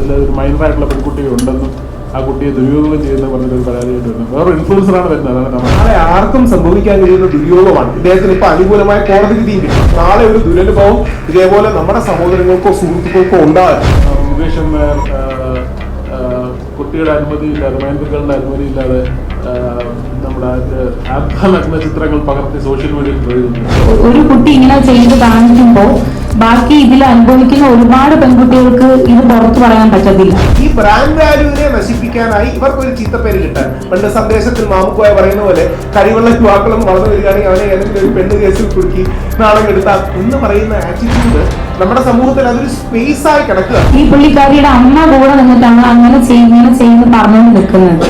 അതിലൊരു മൈനറായിട്ടുള്ള പെൺകുട്ടി ഉണ്ടെന്നും ആ കുട്ടിയെ ദുര്യോഗം ചെയ്യുന്ന പറഞ്ഞൊരു പരാതിയായിട്ട് വരുന്നത് വേറൊരു ഇൻഫ്ലുവൻസറാണ് വരുന്നത്. അതാണ് നാളെ ആർക്കും സംഭവിക്കാൻ കഴിയുന്ന ദുര്യോഗമാണ്. ഇദ്ദേഹത്തിന് ഇപ്പൊ അനുകൂലമായ കോടതി വിധിയും കിട്ടും. നാളെ ഒരു ദുരനുഭവം ഇതേപോലെ നമ്മുടെ സഹോദരങ്ങൾക്കോ സുഹൃത്തുക്കൾക്കോ ഉണ്ടാകും. മുകേഷ് നായർ കുട്ടിയുടെ അനുമതിയില്ലാതെ മൈനറുകളുടെ അനുമതിയില്ലാതെ നമ്മുടെ നഗ്ന ചിത്രങ്ങൾ പകർത്തി സോഷ്യൽ മീഡിയയിൽ പ്രയോഗിക്കുന്നു. ഒരു കുട്ടി ഇങ്ങനെ ചെയ്ത് കാണിക്കുമ്പോൾ ബാക്കി ഇതിൽ അനുഭവിക്കുന്ന ഒരുപാട് പെൺകുട്ടികൾക്ക് ഇത് പുറത്തു പറയാൻ പറ്റത്തില്ല. ഈ ബ്രാൻഡ് വാല്യൂവിനെ നശിപ്പിക്കാനായി ഇവർക്കൊരു ചീത്തപ്പേര് കിട്ടാൻ പണ്ട് സന്ദേശത്തിൽ മാമുക്കോയ പറയുന്ന പോലെ കഴിവുള്ള യുവാക്കളും വളർന്നു വരികയാണെങ്കിൽ അവനെ ഏതെങ്കിലും ഒരു പെണ്ണ് കേസിൽ കുടുക്കി നാളെ എടുത്താൽ എന്ന് പറയുന്ന ആറ്റിറ്റ്യൂഡ് നമ്മുടെ സമൂഹത്തിൽ അതൊരു സ്പേസ് ആയി കിടക്കുക. ഈ പുള്ളിക്കാരിയുടെ അമ്മ കൂടെ നിന്നിട്ടാണ് അങ്ങനെ ചെയ്യുന്ന പറഞ്ഞുകൊണ്ട് നിൽക്കുന്നത്.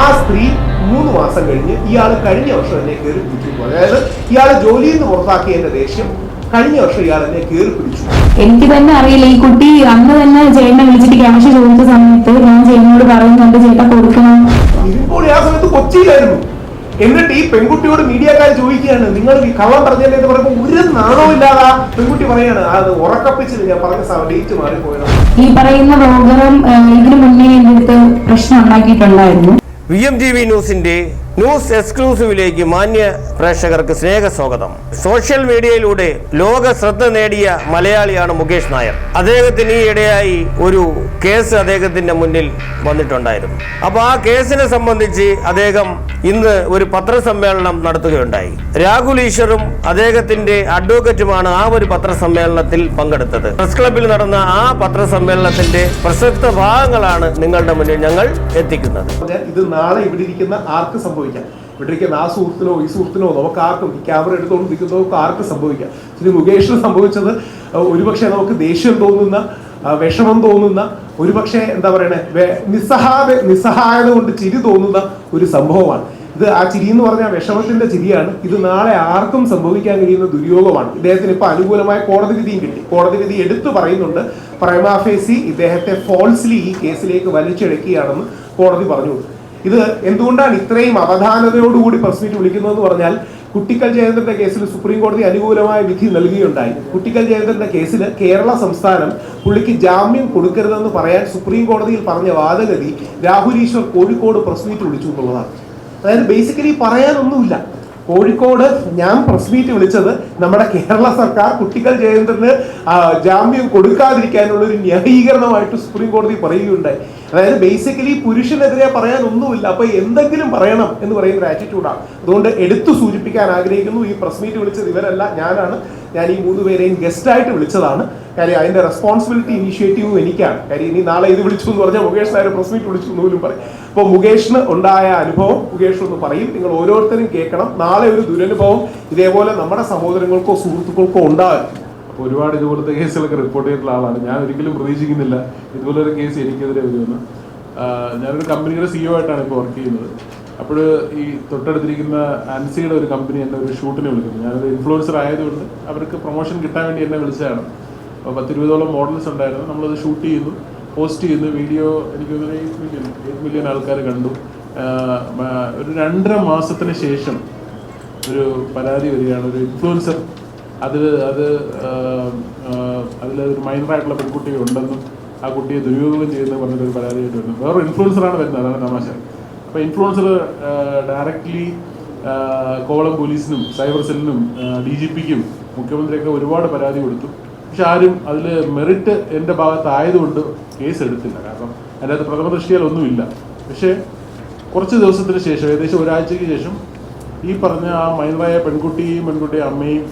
ആ സ്ത്രീ 3 മാസം കഴിഞ്ഞ് ഇയാൾ കഴിഞ്ഞ വർഷം എന്നെ കയറി പിടിച്ചു. അതായത് ഇയാൾ ജോലിയിൽ നിന്ന് പുറത്താക്കിയതിന്റെ ദേഷ്യം കഴിഞ്ഞ വർഷം ഇയാൾ എന്നെ കയറി പിടിച്ചു. എനിക്ക് തന്നെ അറിയില്ല. ഈ കുട്ടി അന്ന് തന്നെ ചേട്ടനെ വിളിച്ചിട്ട് ക്യാഷ് ചോദിച്ച സമയത്ത് ഞാൻ ചേട്ടനോട് പറയുന്നുണ്ട് ചേട്ടാ കൊടുക്കണം. ഇപ്പോൾ ആ സമയത്ത് കൊച്ചിയിലായിരുന്നു. എന്നിട്ട് ഈ പെൺകുട്ടിയോട് മീഡിയക്കാർ ചോദിക്കുകയാണ്, നിങ്ങൾ ഈ കള്ളം പറഞ്ഞല്ലേ എന്ന് പറയുമ്പോൾ ഒരു നാണവും ഇല്ലാതെ പെൺകുട്ടി പറയാണ് അത് ഉറക്കപ്പിച്ച് ഞാൻ പറഞ്ഞ ഡേറ്റ് മാറിപ്പോയത്. ഈ പറയുന്ന ബ്ലോഗറും ഇതിനു മുന്നേ എന്റെ അടുത്ത് പ്രശ്നം ഉണ്ടാക്കിയിട്ടുണ്ടായിരുന്നു. VMTV ന്യൂസിന്റെ ന്യൂസ് എക്സ്ക്ലൂസീവിലേക്ക് മാന്യ പ്രേക്ഷകർക്ക് സ്നേഹസ്വാഗതം. സോഷ്യൽ മീഡിയയിലൂടെ ലോക ശ്രദ്ധ നേടിയ മലയാളിയാണ് മുകേഷ് നായർ. അദ്ദേഹത്തിന് ഈ ഇടയായി ഒരു കേസ് അദ്ദേഹത്തിന്റെ മുന്നിൽ വന്നിട്ടുണ്ടായിരുന്നു. അപ്പോൾ ആ കേസിനെ സംബന്ധിച്ച് അദ്ദേഹം ഇന്ന് ഒരു പത്രസമ്മേളനം നടത്തുകയുണ്ടായി. രാഹുൽ ഈശ്വറും അദ്ദേഹത്തിന്റെ അഡ്വക്കേറ്റുമാണ് ആ ഒരു പത്രസമ്മേളനത്തിൽ പങ്കെടുത്തത്. പ്രസ് ക്ലബിൽ നടന്ന ആ പത്രസമ്മേളനത്തിന്റെ പ്രസക്ത ഭാഗങ്ങളാണ് നിങ്ങളുടെ മുന്നിൽ ഞങ്ങൾ എത്തിക്കുന്നത്. ഇത് നാളെ ഇവിടെ ഇരിക്കുന്ന ആർക്ക് സംഭവിക്കാം? ഇവിടെ ഇരിക്കുന്ന ആ സുഹൃത്തിനോ ഈ സുഹൃത്തിനോ നമുക്ക് ആർക്കും ഈ ക്യാമറ എടുത്തുകൊണ്ട് നിൽക്കുന്നവർക്ക് ആർക്കും സംഭവിക്കാം. ഇനി മുകേഷിന് സംഭവിച്ചത് ഒരുപക്ഷെ നമുക്ക് ദേഷ്യം തോന്നുന്ന, വിഷമം തോന്നുന്ന, ഒരുപക്ഷെ എന്താ പറയണേ നിസ്സഹായത കൊണ്ട് ചിരി തോന്നുന്ന ഒരു സംഭവമാണ് ഇത്. ആ ചിരി എന്ന് പറഞ്ഞാൽ വിഷമത്തിന്റെ ചിരിയാണ്. ഇത് നാളെ ആർക്കും സംഭവിക്കാൻ കഴിയുന്ന ദുര്യോഗമാണ്. ഇദ്ദേഹത്തിന് ഇപ്പൊ അനുകൂലമായ കോടതി വിധിയും കിട്ടി. കോടതി വിധി എടുത്തു പറയുന്നുണ്ട്. പ്രൈമാ ഫേസി ഇദ്ദേഹത്തെ ഫോൾസ്ലി ഈ കേസിലേക്ക് വലിച്ചിഴക്കുകയാണെന്ന് കോടതി പറഞ്ഞു. ഇത് എന്തുകൊണ്ടാണ് ഇത്രയും അവധാനതയോടുകൂടി പ്രസ് മീറ്റ് വിളിക്കുന്നതെന്ന് പറഞ്ഞാൽ, കുട്ടിക്കൽ ജയേന്ദ്രന്റെ കേസിൽ സുപ്രീം കോടതി അനുകൂലമായ വിധി നൽകുകയുണ്ടായി. കുട്ടിക്കൽ ജയേന്ദ്രന്റെ കേസിൽ കേരള സംസ്ഥാനം പുള്ളിക്ക് ജാമ്യം കൊടുക്കരുതെന്ന് പറയാൻ സുപ്രീം കോടതിയിൽ പറഞ്ഞ വാദഗതി രാഹുൽ ഈശ്വർ കോഴിക്കോട് പ്രസ് മീറ്റ് വിളിച്ചു എന്നുള്ളതാണ്. അതായത് ബേസിക്കലി പറയാനൊന്നുമില്ല. കോഴിക്കോട് ഞാൻ പ്രസ് മീറ്റ് വിളിച്ചത് നമ്മുടെ കേരള സർക്കാർ കുട്ടിക്കൽ ജയേന്ദ്രന് ജാമ്യം കൊടുക്കാതിരിക്കാനുള്ള ഒരു ന്യായീകരണമായിട്ട് സുപ്രീം കോടതി പറയുകയുണ്ടായി. അതായത് ബേസിക്കലി പുരുഷനെതിരെ പറയാൻ ഒന്നുമില്ല, അപ്പൊ എന്തെങ്കിലും പറയണം എന്ന് പറയുന്ന ഒരു ആറ്റിറ്റ്യൂഡാണ്. അതുകൊണ്ട് എടുത്തു സൂചിപ്പിക്കാൻ ആഗ്രഹിക്കുന്നു, ഈ പ്രസ് മീറ്റ് വിളിച്ചത് ഇവരല്ല, ഞാനാണ്. ഞാൻ ഈ 3 പേരെയും ഗസ്റ്റായിട്ട് വിളിച്ചതാണ്. കാര്യം അതിന്റെ റെസ്പോൺസിബിലിറ്റി ഇനീഷ്യേറ്റീവും എനിക്കാണ്. കാര്യം ഇനി നാളെ ഇത് വിളിച്ചു എന്ന് പറഞ്ഞാൽ മുകേഷ് നായർ പ്രസ് മീറ്റ് വിളിച്ചു എന്ന് പോലും പറയും. അപ്പോൾ മുകേഷിന് ഉണ്ടായ അനുഭവം മുകേഷ് ഒന്ന് പറയും. നിങ്ങൾ ഓരോരുത്തരും കേൾക്കണം. നാളെ ഒരു ദുരനുഭവം ഇതേപോലെ നമ്മുടെ സഹോദരങ്ങൾക്കോ സുഹൃത്തുക്കൾക്കോ ഉണ്ടാകും. അപ്പോൾ ഒരുപാട് ഇതുപോലത്തെ കേസുകളൊക്കെ റിപ്പോർട്ട് ചെയ്തിട്ടുള്ള ആളാണ്. ഞാൻ ഒരിക്കലും പ്രതീക്ഷിക്കുന്നില്ല ഇതുപോലൊരു കേസ് എനിക്കെതിരെ വരുമെന്ന്. ഞാനൊരു കമ്പനിയുടെ CEO ആയിട്ടാണ് ഇപ്പോൾ വർക്ക് ചെയ്യുന്നത്. അപ്പോൾ ഈ തൊട്ടടുത്തിരിക്കുന്ന ആൻസിയുടെ ഒരു കമ്പനി എന്നെ ഒരു ഷൂട്ടിന് വിളിക്കുന്നു. ഞാനൊരു ഇൻഫ്ലുവൻസർ ആയതുകൊണ്ട് അവർക്ക് പ്രൊമോഷൻ കിട്ടാൻ വേണ്ടി എന്നെ വിളിച്ചതാണ്. അപ്പോൾ 10-20ഓളം മോഡൽസ് ഉണ്ടായിരുന്നു. നമ്മളത് ഷൂട്ട് ചെയ്യുന്നു, പോസ്റ്റ് ചെയ്യുന്നു. വീഡിയോ എനിക്ക് 8 മില്യൺ ആൾക്കാർ കണ്ടു. ഒരു 2.5 മാസത്തിന് ശേഷം ഒരു പരാതി വരികയാണ്. ഒരു ഇൻഫ്ലുവൻസർ അതിലൊരു മൈനറായിട്ടുള്ള പെൺകുട്ടി ഉണ്ടെന്നും ആ കുട്ടിയെ ദുര്യോഗം ചെയ്യുന്ന പറഞ്ഞൊരു പരാതിയായിട്ട് വരുന്നത് വേറൊരു ഇൻഫ്ലുവൻസറാണ് വരുന്നത്. അതാണ് തമാശ. അപ്പോൾ ഇൻഫ്ലുവൻസർ ഡയറക്റ്റ്ലി കോവളം പോലീസിനും സൈബർ സെല്ലിനും DGPക്കും മുഖ്യമന്ത്രിയൊക്കെ ഒരുപാട് പരാതി കൊടുത്തു. പക്ഷെ ആരും അതിൽ മെറിറ്റ് എൻ്റെ ഭാഗത്തായതുകൊണ്ട് കേസ് എടുത്തില്ല. കാരണം അതിനകത്ത് പ്രഥമ ദൃഷ്ടിയാൽ ഒന്നുമില്ല. പക്ഷേ കുറച്ച് ദിവസത്തിന് ശേഷം, ഏകദേശം ഒരാഴ്ചയ്ക്ക് ശേഷം, ഈ പറഞ്ഞ ആ മൈനറായ പെൺകുട്ടിയും അമ്മയും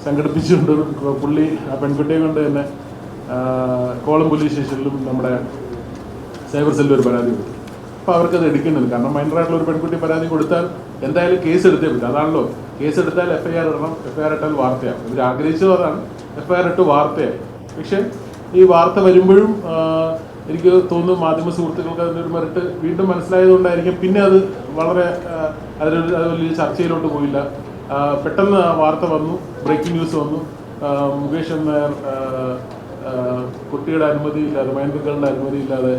സംഘടിപ്പിച്ചുകൊണ്ട് പുള്ളി ആ പെൺകുട്ടിയെ കൊണ്ട് തന്നെ കോളം പോലീസ് സ്റ്റേഷനിലും നമ്മുടെ സൈബർ സെല്ലിൽ ഒരു പരാതി കൊടുത്തു. അപ്പോൾ അവർക്കത് എടുക്കുന്നുണ്ട്. കാരണം മൈനറായിട്ടുള്ള ഒരു പെൺകുട്ടി പരാതി കൊടുത്താൽ എന്തായാലും കേസ് എടുത്തേ പറ്റും. അതാണല്ലോ, കേസ് എടുത്താൽ FIR ഇടണം. FIR ഇട്ടാൽ വാർത്തയാവും. ഇവർ ആഗ്രഹിച്ചത് അതാണ്, FIR ഇട്ട് വാർത്തയായി. പക്ഷേ ഈ വാർത്ത വരുമ്പോഴും എനിക്ക് തോന്നുന്നു മാധ്യമ സുഹൃത്തുക്കൾക്ക് അതിൻ്റെ ഒരു മെറിറ്റ് വീണ്ടും മനസ്സിലായതുകൊണ്ടായിരിക്കും പിന്നെ അത് വളരെ അത് വലിയ ചർച്ചയിലോട്ട് പോയില്ല. പെട്ടെന്ന് വാർത്ത വന്നു, ബ്രേക്കിംഗ് ന്യൂസ് വന്നു. മുകേഷ് നായർ കുട്ടിയുടെ അനുമതിയില്ലാതെ, മൈനറുകളുടെ അനുമതിയില്ലാതെ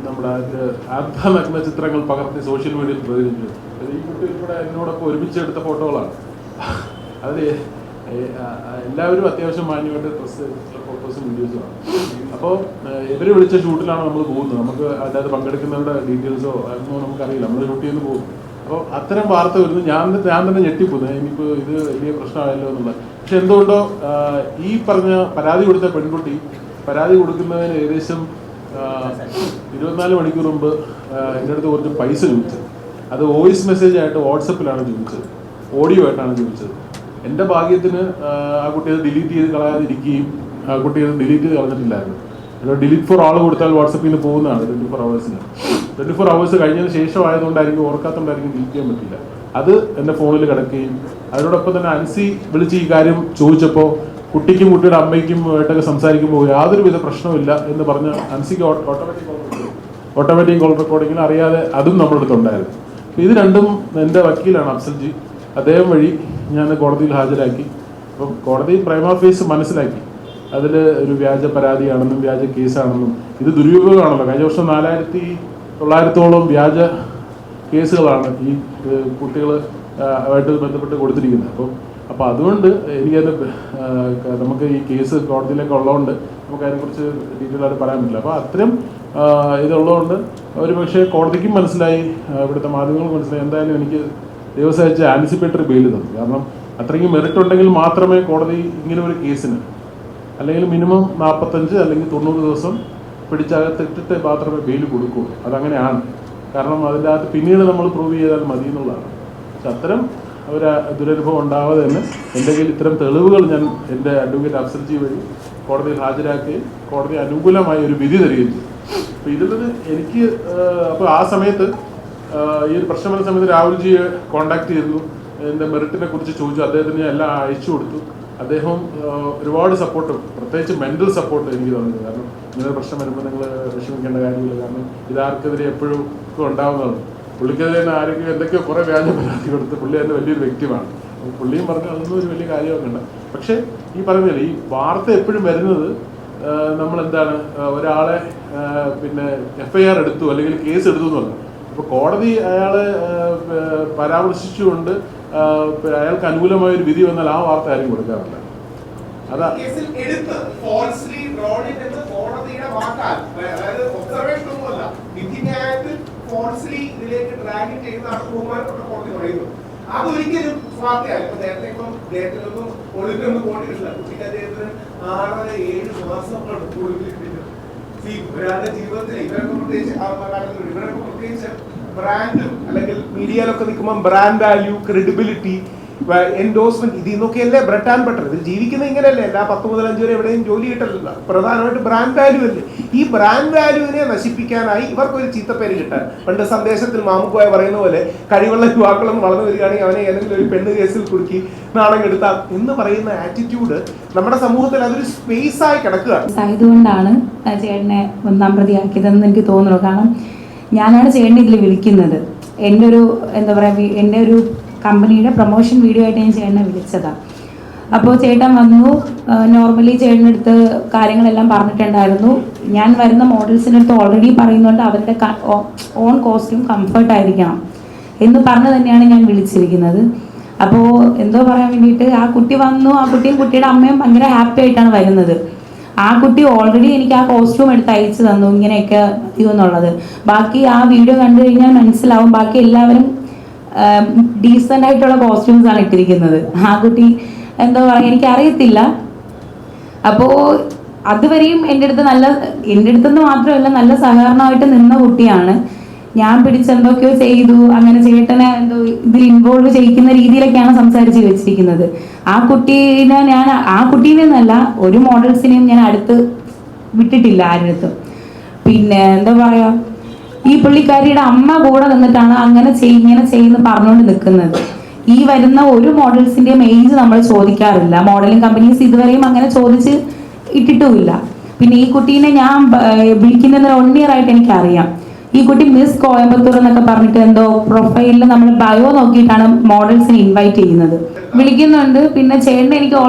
നമ്മുടെ നഗ്ന ചിത്രങ്ങൾ പകർത്തി സോഷ്യൽ മീഡിയയിൽ പ്രചരിപ്പിച്ചു. ഈ കുട്ടി ഇവിടെ എന്നോടൊപ്പം ഒരുമിച്ചെടുത്ത ഫോട്ടോകളാണ്. അതിൽ എല്ലാവരും അത്യാവശ്യം മാന്യമായിട്ട് ഡ്രസ്സ് ഫോട്ടോസും വീഡിയോസുമാണ്. അപ്പോൾ ഇവർ വിളിച്ച ഷൂട്ടിലാണ് നമ്മൾ പോകുന്നത്. നമുക്ക് അതിനകത്ത് പങ്കെടുക്കുന്നവരുടെ ഡീറ്റെയിൽസോ അതൊന്നും നമുക്കറിയില്ല, നമ്മൾ ഷൂട്ട് ചെയ്യുന്ന പോകും. അപ്പോൾ അത്തരം വാർത്ത വരുന്നു, ഞാൻ തന്നെ ഞെട്ടിപ്പോകുന്നു, ഇനിയിപ്പോൾ ഇത് വലിയ പ്രശ്നമായല്ലോ എന്നുള്ളത്. പക്ഷെ എന്തുകൊണ്ടോ ഈ പറഞ്ഞ പരാതി കൊടുത്ത പെൺകുട്ടി പരാതി കൊടുക്കുന്നതിന് ഏകദേശം 24 മണിക്കൂർ മുമ്പ് എൻ്റെ അടുത്ത് കുറച്ച് പൈസ ചോദിച്ചത്. അത് വോയിസ് മെസ്സേജ് ആയിട്ട് വാട്സപ്പിലാണ് ചോദിച്ചത്, ഓഡിയോ ആയിട്ടാണ് ചോദിച്ചത്. എൻ്റെ ഭാഗ്യത്തിന് ആ കുട്ടി അത് ഡിലീറ്റ് ചെയ്ത് കളയാതിരിക്കുകയും ആ കുട്ടി അത് ഡിലീറ്റ് ചെയ്ത് കളഞ്ഞിട്ടില്ലായിരുന്നു. ഡിലീറ്റ് ഫോർ ആൾ കൊടുത്താൽ വാട്സപ്പിൽ നിന്ന് പോകുന്നതാണ് 24 hours. 24 hours കഴിഞ്ഞതിന് ശേഷം ആയതുകൊണ്ടായിരിക്കും, ഓർക്കാത്തതുകൊണ്ടായിരിക്കും ഡിലീറ്റ് ചെയ്യാൻ പറ്റില്ല. അത് എൻ്റെ ഫോണിൽ കിടക്കുകയും അതിനോടൊപ്പം തന്നെ അൻസി വിളിച്ച് ഈ കാര്യം ചോദിച്ചപ്പോൾ കുട്ടിക്കും കുട്ടിയുടെ അമ്മയ്ക്കും ആയിട്ടൊക്കെ സംസാരിക്കുമ്പോൾ യാതൊരുവിധ പ്രശ്നമില്ല എന്ന് പറഞ്ഞ് അൻസിക്ക് ഓട്ടോമാറ്റിക് കോൾ റെക്കോർഡിങ്ങിൽ അറിയാതെ അതും നമ്മുടെ അടുത്തുണ്ടായിരുന്നു. അപ്പോൾ ഇത് രണ്ടും എൻ്റെ വക്കീലാണ് അഫ്സൽജി, അദ്ദേഹം വഴി ഞാൻ കോടതിയിൽ ഹാജരാക്കി. അപ്പം കോടതി പ്രൈമ ഫേസ് മനസ്സിലാക്കി അതിൽ ഒരു വ്യാജ പരാതിയാണെന്നും വ്യാജ കേസാണെന്നും ഇത് ദുരുപയോഗമാണല്ലോ. കഴിഞ്ഞ വർഷം 4900-ഓളം വ്യാജ കേസുകളാണ് ഈ കുട്ടികൾ ആയിട്ട് ബന്ധപ്പെട്ട് കൊടുത്തിരിക്കുന്നത്. അപ്പോൾ അതുകൊണ്ട് എനിക്കത് നമുക്ക് ഈ കേസ് കോടതിയിലൊക്കെ ഉള്ളതുകൊണ്ട് നമുക്ക് അതിനെക്കുറിച്ച് ഡീറ്റെയിൽ ആയിട്ട് പറയാൻ പറ്റില്ല. അപ്പോൾ അത്തരം ഇതുള്ളതുകൊണ്ട് ഒരു പക്ഷേ കോടതിക്കും മനസ്സിലായി, ഇവിടുത്തെ മാധ്യമങ്ങൾക്ക് മനസ്സിലായി. എന്തായാലും എനിക്ക് ദിവസം അയച്ച ആൻറ്റിസിപ്പേറ്ററി ബെയിൽ തന്നു. കാരണം അത്രയ്ക്കും മെറിറ്റ് ഉണ്ടെങ്കിൽ മാത്രമേ കോടതി ഇങ്ങനെ ഒരു കേസിന് അല്ലെങ്കിൽ മിനിമം 45 അല്ലെങ്കിൽ 90 ദിവസം പിടിച്ചകത്തിട്ടിട്ട് മാത്രമേ ബെയിൽ കൊടുക്കുകയുള്ളൂ. അതങ്ങനെയാണ്. കാരണം അതിൻ്റെ അകത്ത് പിന്നീട് നമ്മൾ പ്രൂവ് ചെയ്താൽ മതി എന്നുള്ളതാണ്. പക്ഷെ അത്തരം ഒരു ദുരനുഭവം ഉണ്ടാവാതെ തന്നെ എൻ്റെ കയ്യിൽ ഇത്തരം തെളിവുകൾ ഞാൻ എൻ്റെ അഡ്വക്കേറ്റ് അഫ്സൽജി വഴി കോടതിയിൽ ഹാജരാക്കുകയും കോടതി അനുകൂലമായി ഒരു വിധി തരികയും ചെയ്തു. അപ്പോൾ ഇതിൽ എനിക്ക് അപ്പോൾ ആ സമയത്ത് ഈ ഒരു പ്രശ്നം വരുന്ന സമയത്ത് രാഹുൽജിയെ കോൺടാക്ട് ചെയ്തു, എൻ്റെ മെറിറ്റിനെ കുറിച്ച് ചോദിച്ചു. അദ്ദേഹത്തിന് ഞാൻ എല്ലാം അയച്ചു കൊടുത്തു. അദ്ദേഹം ഒരുപാട് സപ്പോർട്ട്, പ്രത്യേകിച്ച് മെൻ്റൽ സപ്പോർട്ട് എനിക്ക് തന്നത്. കാരണം ഇങ്ങനൊരു പ്രശ്നം വരുമ്പോൾ നിങ്ങൾ വിഷമിക്കേണ്ട കാര്യമില്ല, കാരണം ഇതാർക്കെതിരെ എപ്പോഴും ഉണ്ടാവുന്നതാണ്. പുള്ളിക്കെതിരെ തന്നെ ആരെങ്കിലും എന്തൊക്കെയോ കുറേ വ്യാജ പരാതി കൊടുത്ത് പുള്ളി തന്നെ വലിയൊരു വ്യക്തിമാണ്. പുള്ളിയും പറഞ്ഞു അതൊന്നും ഒരു വലിയ കാര്യമൊക്കെ ഉണ്ട്. പക്ഷേ ഈ പറയുന്നില്ല, ഈ വാർത്ത എപ്പോഴും വരുന്നത് നമ്മളെന്താണ് ഒരാളെ പിന്നെ FIR എടുത്തു അല്ലെങ്കിൽ കേസ് എടുത്തു എന്ന് പറഞ്ഞു. അപ്പോൾ കോടതി അയാളെ പരാമർശിച്ചുകൊണ്ട് അയാൾക്ക് അനുകൂലമായ ഒരു വിധി വന്നാൽ ആ വാർത്ത ആരും കൊടുക്കാറില്ല. അതാ അതൊരിക്കലും സ്വാർത്ഥയല്ല. ഇപ്പൊ നേരത്തെ അദ്ദേഹത്തിനൊന്നും ഒളിവിലൊന്നും പോയിട്ടില്ല. കുട്ടിക്ക് അദ്ദേഹത്തിന് 6-7 മാസം ഒരാളുടെ ജീവിതത്തിൽ ഇവരൊക്കെ പ്രത്യേകിച്ച് ബ്രാൻഡും അല്ലെങ്കിൽ മീഡിയയിലൊക്കെ നിൽക്കുമ്പോൾ ബ്രാൻഡ് വാല്യൂ, ക്രെഡിബിലിറ്റി, എൻഡോഴ്സ്മെന്റ്, ഇതിൽ നിന്നൊക്കെയല്ലേ ബ്രെഡ് ആൻഡ് ബട്ടർ. ഇതിൽ ജീവിക്കുന്നത് ഇങ്ങനെയല്ലേ, എല്ലാ 10 മുതൽ 5 വരെ എവിടെയും ജോലി കിട്ടലില്ല. പ്രധാനമായിട്ട് ബ്രാൻഡ് വാല്യൂ അല്ലേ. ഈ ബ്രാൻഡ് വാല്യൂവിനെ നശിപ്പിക്കാനായി ഇവർക്കൊരു ചീത്തപ്പേര് കിട്ടാൻ, പണ്ട് സന്ദേശത്തിൽ മാമുക്കോയ പറയുന്ന പോലെ കഴിവുള്ള യുവാക്കളും വളർന്നു വരികയാണെങ്കിൽ അവനെ ഏതെങ്കിലും ഒരു പെണ്ണ് കേസിൽ കുടുക്കി നാണം കെടുത്താം എന്ന് പറയുന്ന ആറ്റിറ്റ്യൂഡ് നമ്മുടെ സമൂഹത്തിൽ അതൊരു സ്പേസ് ആയി കിടക്കുകയാണ്. ആയതുകൊണ്ടാണ് ചേട്ടനെ 1-ാം പ്രതിയാക്കിയതെന്ന് എനിക്ക് തോന്നുന്നു. കാരണം ഞാനാണ് ചേട്ടനെ ഇതിൽ വിളിക്കുന്നത്. എൻ്റെ ഒരു എന്താ പറയുക, എൻ്റെ ഒരു കമ്പനിയുടെ പ്രൊമോഷൻ വീഡിയോ ആയിട്ട് ഞാൻ ചേട്ടനെ വിളിച്ചതാണ്. അപ്പോൾ ചേട്ടൻ വന്നു. നോർമലി ചേട്ടൻ്റെ അടുത്ത് കാര്യങ്ങളെല്ലാം പറഞ്ഞിട്ടുണ്ടായിരുന്നു. ഞാൻ വരുന്ന മോഡൽസിൻ്റെ അടുത്ത് ഓൾറെഡി പറയുന്നുണ്ട് അവരുടെ ഓൺ കോസ്റ്റ്യൂം കംഫർട്ടായിരിക്കണം എന്ന് പറഞ്ഞ് തന്നെയാണ് ഞാൻ വിളിച്ചിരിക്കുന്നത്. അപ്പോൾ എന്തോ പറയാൻ വേണ്ടിയിട്ട് ആ കുട്ടി വന്നു. ആ കുട്ടിയും കുട്ടിയുടെ അമ്മയും ഭയങ്കര ഹാപ്പി ആയിട്ടാണ് വരുന്നത്. ആ കുട്ടി ഓൾറെഡി എനിക്ക് ആ കോസ്റ്റ്യൂം എടുത്ത് അയച്ചു തന്നു, ഇങ്ങനെയൊക്കെ മതി എന്നുള്ളത്. ബാക്കി ആ വീഡിയോ കണ്ടു കഴിഞ്ഞാൽ മനസ്സിലാവും ബാക്കി എല്ലാവരും ഡീസൻ്റ് ആയിട്ടുള്ള കോസ്റ്റ്യൂംസ് ആണ് ഇട്ടിരിക്കുന്നത്. ആ കുട്ടി എന്താ പറയുക, എനിക്കറിയത്തില്ല. അപ്പോൾ അതുവരെയും എൻ്റെ അടുത്തുനിന്ന് മാത്രമല്ല നല്ല സഹകരണമായിട്ട് നിന്ന കുട്ടിയാണ്. ഞാൻ പിടിച്ചെന്തൊക്കെയോ ചെയ്തു, അങ്ങനെ ചേട്ടനെ എന്തോ ഇതിൽ ഇൻവോൾവ് ചെയ്യിക്കുന്ന രീതിയിലൊക്കെയാണ് സംസാരിച്ച് വെച്ചിരിക്കുന്നത്. ആ കുട്ടീനെ എന്നല്ല ഒരു മോഡൽസിനെയും ഞാൻ അടുത്ത് വിട്ടിട്ടില്ല ആരടുത്തും. പിന്നെ എന്താ പറയുക, ഈ പുള്ളിക്കാരിയുടെ അമ്മ കൂടെ നിന്നിട്ടാണ് ഇങ്ങനെ ചെയ്യുന്ന പറഞ്ഞുകൊണ്ട് നിൽക്കുന്നത്. ഈ വരുന്ന ഒരു മോഡൽസിൻ്റെയും ഏജ് നമ്മൾ ചോദിക്കാറില്ല. മോഡലിംഗ് കമ്പനീസ് ഇതുവരെയും അങ്ങനെ ചോദിച്ച് ഇട്ടിട്ടുമില്ല. പിന്നെ ഈ കുട്ടീനെ ഞാൻ വിളിക്കുന്നതിന് 1 year ആയിട്ട് എനിക്കറിയാം. ഈ കുട്ടി മിസ് കോയമ്പത്തൂർ എന്നൊക്കെ പറഞ്ഞിട്ട് എന്തോ പ്രൊഫൈലിൽ നമ്മൾ ബയോ നോക്കിയിട്ടാണ് മോഡൽസിനെ ഇൻവൈറ്റ് ചെയ്യുന്നത്, വിളിക്കുന്നുണ്ട്. പിന്നെ ചേട്ടനെ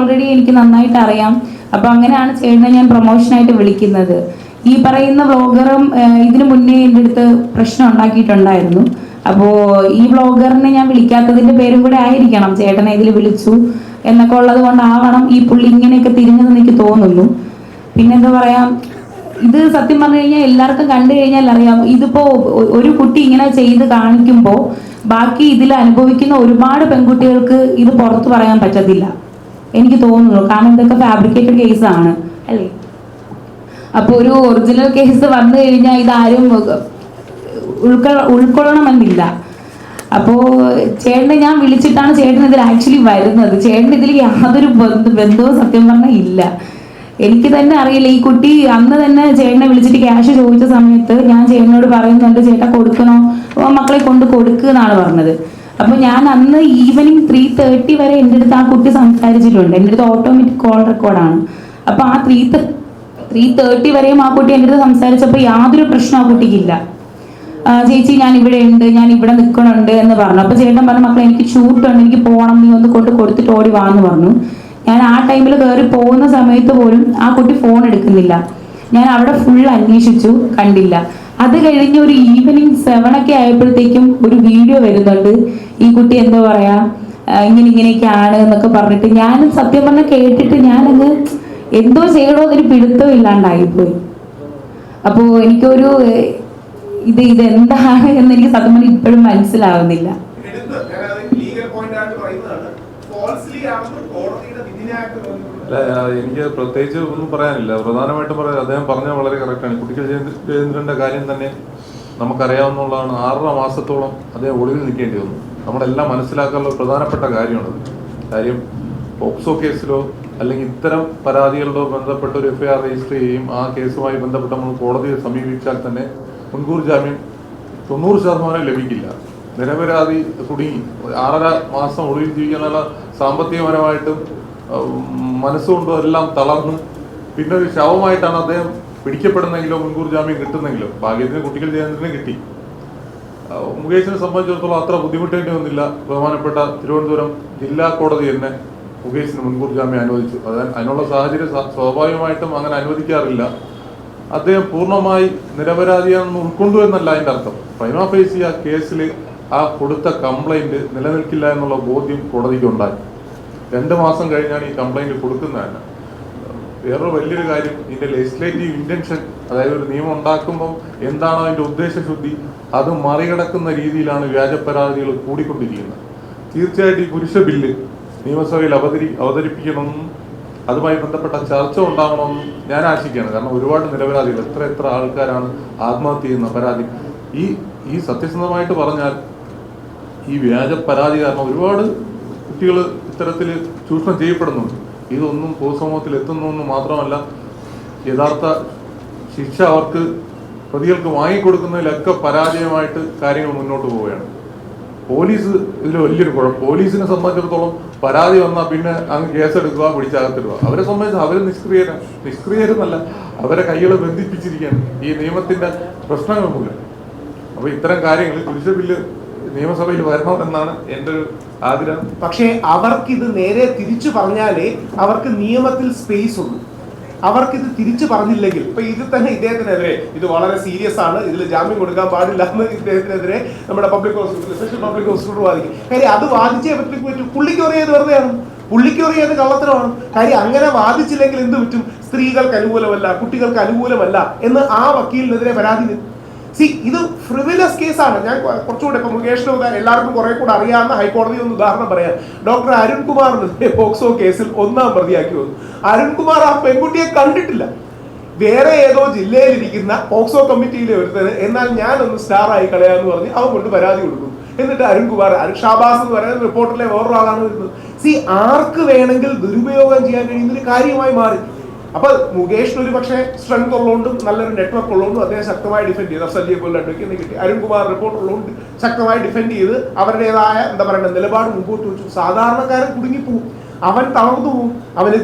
എനിക്ക് നന്നായിട്ട് അറിയാം. അപ്പോൾ അങ്ങനെയാണ് ചേട്ടനെ ഞാൻ പ്രൊമോഷനായിട്ട് വിളിക്കുന്നത്. ഈ പറയുന്ന വ്ളോഗറും ഇതിനു മുന്നേ എൻ്റെ അടുത്ത് പ്രശ്നം ഉണ്ടാക്കിയിട്ടുണ്ടായിരുന്നു. അപ്പോൾ ഈ വ്ളോഗറിനെ ഞാൻ വിളിക്കാത്തതിൻ്റെ പേരും കൂടെ ആയിരിക്കണം ചേട്ടനെ ഇതിൽ വിളിച്ചു എന്നൊക്കെ ഉള്ളത് കൊണ്ടാവണം ഈ പുള്ളി ഇങ്ങനെയൊക്കെ തിരിഞ്ഞതെന്ന് എനിക്ക് തോന്നുന്നു. പിന്നെന്താ പറയാ, ഇത് സത്യം പറഞ്ഞു കഴിഞ്ഞാൽ എല്ലാവർക്കും കണ്ടു കഴിഞ്ഞാൽ അറിയാം. ഇതിപ്പോ ഒരു കുട്ടി ഇങ്ങനെ ചെയ്ത് കാണിക്കുമ്പോൾ ബാക്കി ഇതിൽ അനുഭവിക്കുന്ന ഒരുപാട് പെൺകുട്ടികൾക്ക് ഇത് പുറത്തു പറയാൻ പറ്റത്തില്ല എനിക്ക് തോന്നുന്നു. കാരണം ഇതൊക്കെ ഫാബ്രിക്കേറ്റഡ് കേസാണ് അല്ലേ. അപ്പോൾ ഒരു ഒറിജിനൽ കേസ് വന്നു കഴിഞ്ഞാൽ ഇതാരും ഉൾക്കൊള്ളണമെന്നില്ല. അപ്പോൾ ചേട്ടനെ ഞാൻ വിളിച്ചിട്ടാണ് ചേട്ടൻ ഇതിൽ ആക്ച്വലി വരുന്നത്. ചേട്ടൻ ഇതിൽ യാതൊരു ബന്ധവും സത്യം പറഞ്ഞാൽ ഇല്ല. എനിക്ക് തന്നെ അറിയില്ല. ഈ കുട്ടി അന്ന് തന്നെ ചേട്ടനെ വിളിച്ചിട്ട് ക്യാഷ് ചോദിച്ച സമയത്ത് ഞാൻ ചേട്ടനോട് പറയുന്നുണ്ട്, ചേട്ടാ കൊടുക്കണോ, മക്കളെ കൊണ്ട് കൊടുക്കുക എന്നാണ് പറഞ്ഞത്. അപ്പോൾ ഞാൻ അന്ന് ഈവനിങ് 3:30 വരെ എൻ്റെ അടുത്ത് ആ കുട്ടി സംസാരിച്ചിട്ടുണ്ട്. എൻ്റെ അടുത്ത് ഓട്ടോമാറ്റിക് കോൾ റെക്കോർഡാണ്. അപ്പോൾ ആ 3:30 വരെയും ആ കുട്ടി എൻ്റെ അടുത്ത് സംസാരിച്ചപ്പോൾ യാതൊരു പ്രശ്നം ആ കുട്ടിക്കില്ല. ചേച്ചി ഞാൻ ഇവിടെ ഉണ്ട്, ഞാൻ ഇവിടെ നിൽക്കണുണ്ട് എന്ന് പറഞ്ഞു. അപ്പോൾ ചേട്ടൻ പറഞ്ഞു, മക്കളെ എനിക്ക് ഷൂട്ടുണ്ട്, എനിക്ക് പോകണം, നീ ഒന്ന് കൊണ്ട് കൊടുത്തിട്ട് ഓടി വാന്ന് പറഞ്ഞു. ഞാൻ ആ ടൈമിൽ കയറി പോകുന്ന സമയത്ത് പോലും ആ കുട്ടി ഫോൺ എടുക്കുന്നില്ല. ഞാൻ അവിടെ ഫുൾ അന്വേഷിച്ചു, കണ്ടില്ല. അത് കഴിഞ്ഞ് ഒരു ഈവനിങ് 7 ഒക്കെ ആയപ്പോഴത്തേക്കും ഒരു വീഡിയോ വരുന്നുണ്ട്. ഈ കുട്ടി എന്താ പറയാ ഇങ്ങനെയൊക്കെയാണ് എന്നൊക്കെ പറഞ്ഞിട്ട് ഞാൻ സത്യം പറഞ്ഞാൽ കേട്ടിട്ട് ഞാനങ്ങ് എന്തോ ചെയ്യണോ എന്നൊരു പിടുത്തം ഇല്ലാണ്ടായിപ്പോയി. അപ്പോൾ എനിക്കൊരു ഇതെന്താണ് എന്ന് എനിക്ക് സത്യം പറഞ്ഞാൽ ഇപ്പോഴും മനസ്സിലാവുന്നില്ല. എനിക്ക് പ്രത്യേകിച്ച് ഒന്നും പറയാനില്ല. പ്രധാനമായിട്ടും പറയാം, അദ്ദേഹം പറഞ്ഞ വളരെ കറക്റ്റാണ്. കുട്ടികൾ ജയേന്ദ്രന്റെ കാര്യം തന്നെ നമുക്കറിയാവുന്നതാണ്. 6.5 മാസത്തോളം അദ്ദേഹം ഒളിവിൽ നിൽക്കേണ്ടി വന്നു. നമ്മളെല്ലാം മനസ്സിലാക്കാനുള്ള പ്രധാനപ്പെട്ട കാര്യമാണത്. കാര്യം പോക്സോ കേസിലോ അല്ലെങ്കിൽ ഇത്തരം പരാതികളിലോ ബന്ധപ്പെട്ട ഒരു FIR രജിസ്റ്റർ ചെയ്യുകയും ആ കേസുമായി ബന്ധപ്പെട്ട് നമ്മൾ കോടതിയെ സമീപിച്ചാൽ തന്നെ മുൻകൂർ ജാമ്യം 90% ലഭിക്കില്ല. നിരപരാധി കുടുങ്ങി 6.5 മാസം ഒളിവിൽ ജീവിക്കാനുള്ള സാമ്പത്തികപരമായിട്ടും മനസ്സുകൊണ്ടും എല്ലാം തളർന്ന് പിന്നെ ഒരു ശവമായിട്ടാണ് അദ്ദേഹം പിടിക്കപ്പെടുന്നെങ്കിലോ മുൻകൂർ ജാമ്യം കിട്ടുന്നെങ്കിലോ. ഭാഗ്യത്തിന് കുട്ടികൾ ജയേന്ദ്രന് കിട്ടി. മുകേഷിനെ സംബന്ധിച്ചിടത്തോളം അത്ര ബുദ്ധിമുട്ടേണ്ടി വന്നില്ല. ബഹുമാനപ്പെട്ട തിരുവനന്തപുരം ജില്ലാ കോടതി തന്നെ മുകേഷിന് മുൻകൂർ ജാമ്യം അനുവദിച്ചു. അതിനുള്ള സാഹചര്യം സ്വാഭാവികമായിട്ടും അങ്ങനെ അനുവദിക്കാറില്ല. അദ്ദേഹം പൂർണ്ണമായി നിരപരാധിയാണെന്ന് ഉൾക്കൊണ്ടു എന്നല്ല അതിൻ്റെ അർത്ഥം. പ്രൈമ ഫേസി ആ കേസിൽ ആ കൊടുത്ത കംപ്ലൈന്റ് നിലനിൽക്കില്ല എന്നുള്ള ബോധ്യം കോടതിക്കുണ്ടായി. 2 മാസം കഴിഞ്ഞാണ് ഈ കംപ്ലൈന്റ് കൊടുക്കുന്നതന്നെ. വേറൊരു വലിയൊരു കാര്യം, ഇതിന്റെ ലെജിസ്ലേറ്റീവ് ഇന്റൻഷൻ, അതായത് ഒരു നിയമം ഉണ്ടാക്കുമ്പോൾ എന്താണ് അതിന്റെ ഉദ്ദേശശുദ്ധി, അത് മറികടക്കുന്ന രീതിയിലാണ് വ്യാജ പരാതികൾ കൂടിക്കൊണ്ടിരിക്കുന്നത്. തീർച്ചയായിട്ടും ഈ പുരുഷ ബില്ല് നിയമസഭയിൽ അവതരിപ്പിക്കണമെന്നും അതുമായി ബന്ധപ്പെട്ട ചർച്ച ഉണ്ടാകണമെന്നും ഞാൻ ആശിക്കുകയാണ്. കാരണം ഒരുപാട് നിരപരാധികൾ, എത്ര ആൾക്കാരാണ് ആത്മഹത്യ ചെയ്യുന്ന പരാതി. ഈ സത്യസന്ധമായിട്ട് പറഞ്ഞാൽ ഈ വ്യാജ പരാതി കാരണം ഒരുപാട് കുട്ടികൾ ഇത്തരത്തിൽ ചൂഷണം ചെയ്യപ്പെടുന്നുണ്ട്. ഇതൊന്നും പൊതുസമൂഹത്തിൽ എത്തുന്നു മാത്രമല്ല, യഥാർത്ഥ ശിക്ഷ അവർക്ക് പ്രതികൾക്ക് വാങ്ങിക്കൊടുക്കുന്നതിലൊക്കെ പരാജയമായിട്ട് കാര്യങ്ങൾ മുന്നോട്ട് പോവുകയാണ്. പോലീസ് ഇതിൽ വലിയൊരു കുഴപ്പം. പോലീസിനെ സംബന്ധിച്ചിടത്തോളം പരാതി വന്നാൽ പിന്നെ അങ്ങ് കേസെടുക്കുക, പിടിച്ചകത്തിടുക. അവരെ സംബന്ധിച്ച് അവർ നിഷ്ക്രിയരെന്നല്ല, അവരെ കൈകളെ ബന്ധിപ്പിച്ചിരിക്കുകയാണ് ഈ നിയമത്തിന്റെ പ്രശ്നങ്ങൾ മൂലം. അപ്പൊ ഇത്തരം കാര്യങ്ങൾ പുരുഷ ബില്ല് നിയമസഭയിൽ വരണമെന്നാണ് എൻ്റെ ഒരു ആഗ്രഹം. പക്ഷേ അവർക്കിത് നേരെ തിരിച്ചു പറഞ്ഞാലേ അവർക്ക് നിയമത്തിൽ സ്പേസ് ഉള്ളൂ. അവർക്കിത് തിരിച്ചു പറഞ്ഞില്ലെങ്കിൽ, ഇപ്പൊ ഇതിൽ തന്നെ ഇദ്ദേഹത്തിനെതിരെ ഇത് വളരെ സീരിയസ് ആണ്, ഇതിൽ ജാമ്യം കൊടുക്കാൻ പാടില്ല എന്ന് ഇദ്ദേഹത്തിനെതിരെ നമ്മുടെ public hospital special public hospital വാദിക്കും. കാര്യം അത് വാദിച്ചേ പറ്റും. പുള്ളിക്ക് അറിയാത് വെറുതെയാണ്, പുള്ളിക്ക് അറിയാത് കള്ളത്തരമാണ്. കാര്യം അങ്ങനെ വാദിച്ചില്ലെങ്കിൽ എന്ത് പറ്റും? സ്ത്രീകൾക്ക് അനുകൂലമല്ല, കുട്ടികൾക്ക് അനുകൂലമല്ല എന്ന് ആ വക്കീലിനെതിരെ പരാതി വരും. ഇത് ഫ്രിവിലസ് കേസാണ്. ഞാൻ കുറച്ചുകൂടെ ഇപ്പൊ മുകേഷിന് എല്ലാവർക്കും കുറെ കൂടെ അറിയാവുന്ന ഹൈക്കോടതി ഒന്ന് ഉദാഹരണം പറയാം. ഡോക്ടർ അരുൺകുമാറിനെതിരെ പോക്സോ കേസിൽ 1-ാം പ്രതിയാക്കി വന്നു. അരുൺകുമാർ ആ പെൺകുട്ടിയെ കണ്ടിട്ടില്ല. വേറെ ഏതോ ജില്ലയിലിരിക്കുന്ന പോക്സോ കമ്മിറ്റിയിലെ ഒരുത്തന് എന്നാൽ ഞാനൊന്ന് സ്റ്റാറായി കളയാന്ന് പറഞ്ഞ് അവൻ കൊണ്ട് പരാതി കൊടുക്കുന്നു. എന്നിട്ട് അരുൺകുമാർ ഷാബാസ് എന്ന് പറയുന്ന റിപ്പോർട്ടിലെ വേറൊരാളാണ് വരുന്നത്. ആർക്ക് വേണമെങ്കിൽ ദുരുപയോഗം ചെയ്യാൻ കഴിയുന്നൊരു കാര്യമായി മാറി. അപ്പൊ മുകേഷിന് ഒരു പക്ഷേ സ്ട്രെങ്ത് ഉള്ളതുകൊണ്ടും നല്ലൊരു നെറ്റ്വർക്ക് ഉള്ളതുകൊണ്ടും അദ്ദേഹം ശക്തമായി ഡിഫെൻഡ് ചെയ്തു. അഫ്സലിയെ പോലെ അഡ്വക്കേറ്റ് കിട്ടി. അരുൺകുമാർ റിപ്പോർട്ട് ഉള്ളതുകൊണ്ട് ശക്തമായി ഡിഫെൻഡ് ചെയ്ത് അവരുടേതായ നിലപാട് മുമ്പോട്ട് വെച്ചു. സാധാരണക്കാരൻ കുടുങ്ങിപ്പോവും, അവൻ തളർന്നു പോവും, അവന്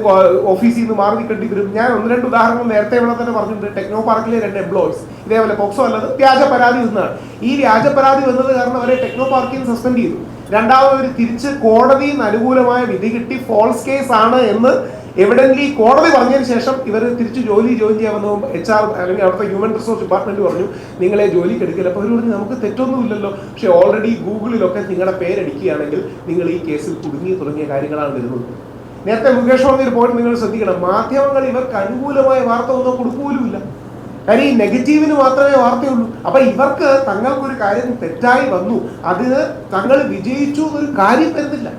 ഓഫീസിൽ നിന്ന് മാറി നിൽക്കേണ്ടി വരും. ഞാൻ 1-2 ഉദാഹരണങ്ങൾ നേരത്തെ ഇവിടെ തന്നെ പറഞ്ഞിട്ടുണ്ട്. ടെക്നോ പാർക്കിലെ 2 എംപ്ലോയീസ് ഇതേപോലെ പോക്സോ അല്ലാതെ വ്യാജ പരാതി വന്നതാണ്. ഈ വ്യാജ പരാതി വന്നത് കാരണം അവരെ ടെക്നോ പാർക്കിൽ നിന്ന് സസ്പെൻഡ് ചെയ്തു. രണ്ടാമത് തിരിച്ച് കോടതിയിൽ നിന്ന് അനുകൂലമായ വിധി കിട്ടി, ഫോൾസ് കേസ് ആണ് എന്ന് എവിഡന്റ്ലി കോടതി പറഞ്ഞതിന് ശേഷം ഇവർ തിരിച്ച് ജോയിൻ ചെയ്യാൻ വന്നു. HR അല്ലെങ്കിൽ അവിടുത്തെ ഹ്യൂമൻ റിസോഴ്സ് ഡിപ്പാർട്ട്മെന്റ് പറഞ്ഞു നിങ്ങളെ ജോലിക്ക് എടുക്കില്ല. അപ്പോൾ അവർ പറഞ്ഞു നമുക്ക് തെറ്റൊന്നുമില്ലല്ലോ, പക്ഷെ ഓൾറെഡി ഗൂഗിളിലൊക്കെ നിങ്ങളുടെ പേരടിക്കുകയാണെങ്കിൽ നിങ്ങൾ ഈ കേസിൽ കുടുങ്ങി തുടങ്ങിയ കാര്യങ്ങളാണ് വരുന്നത്. നേരത്തെ മുകേഷ് പറഞ്ഞൊരു പോയിന്റ് നിങ്ങൾ ശ്രദ്ധിക്കണം. മാധ്യമങ്ങൾ ഇവർക്ക് അനുകൂലമായ വാർത്ത ഒന്നും കൊടുക്കൂലുമില്ല. കാര്യം ഈ നെഗറ്റീവിന് മാത്രമേ വാർത്തയുള്ളൂ. അപ്പൊ ഇവർക്ക് തങ്ങൾക്കൊരു കാര്യം തെറ്റായി വന്നു, അതിന് തങ്ങൾ വിജയിച്ചു എന്നൊരു കാര്യം വരുന്നില്ല.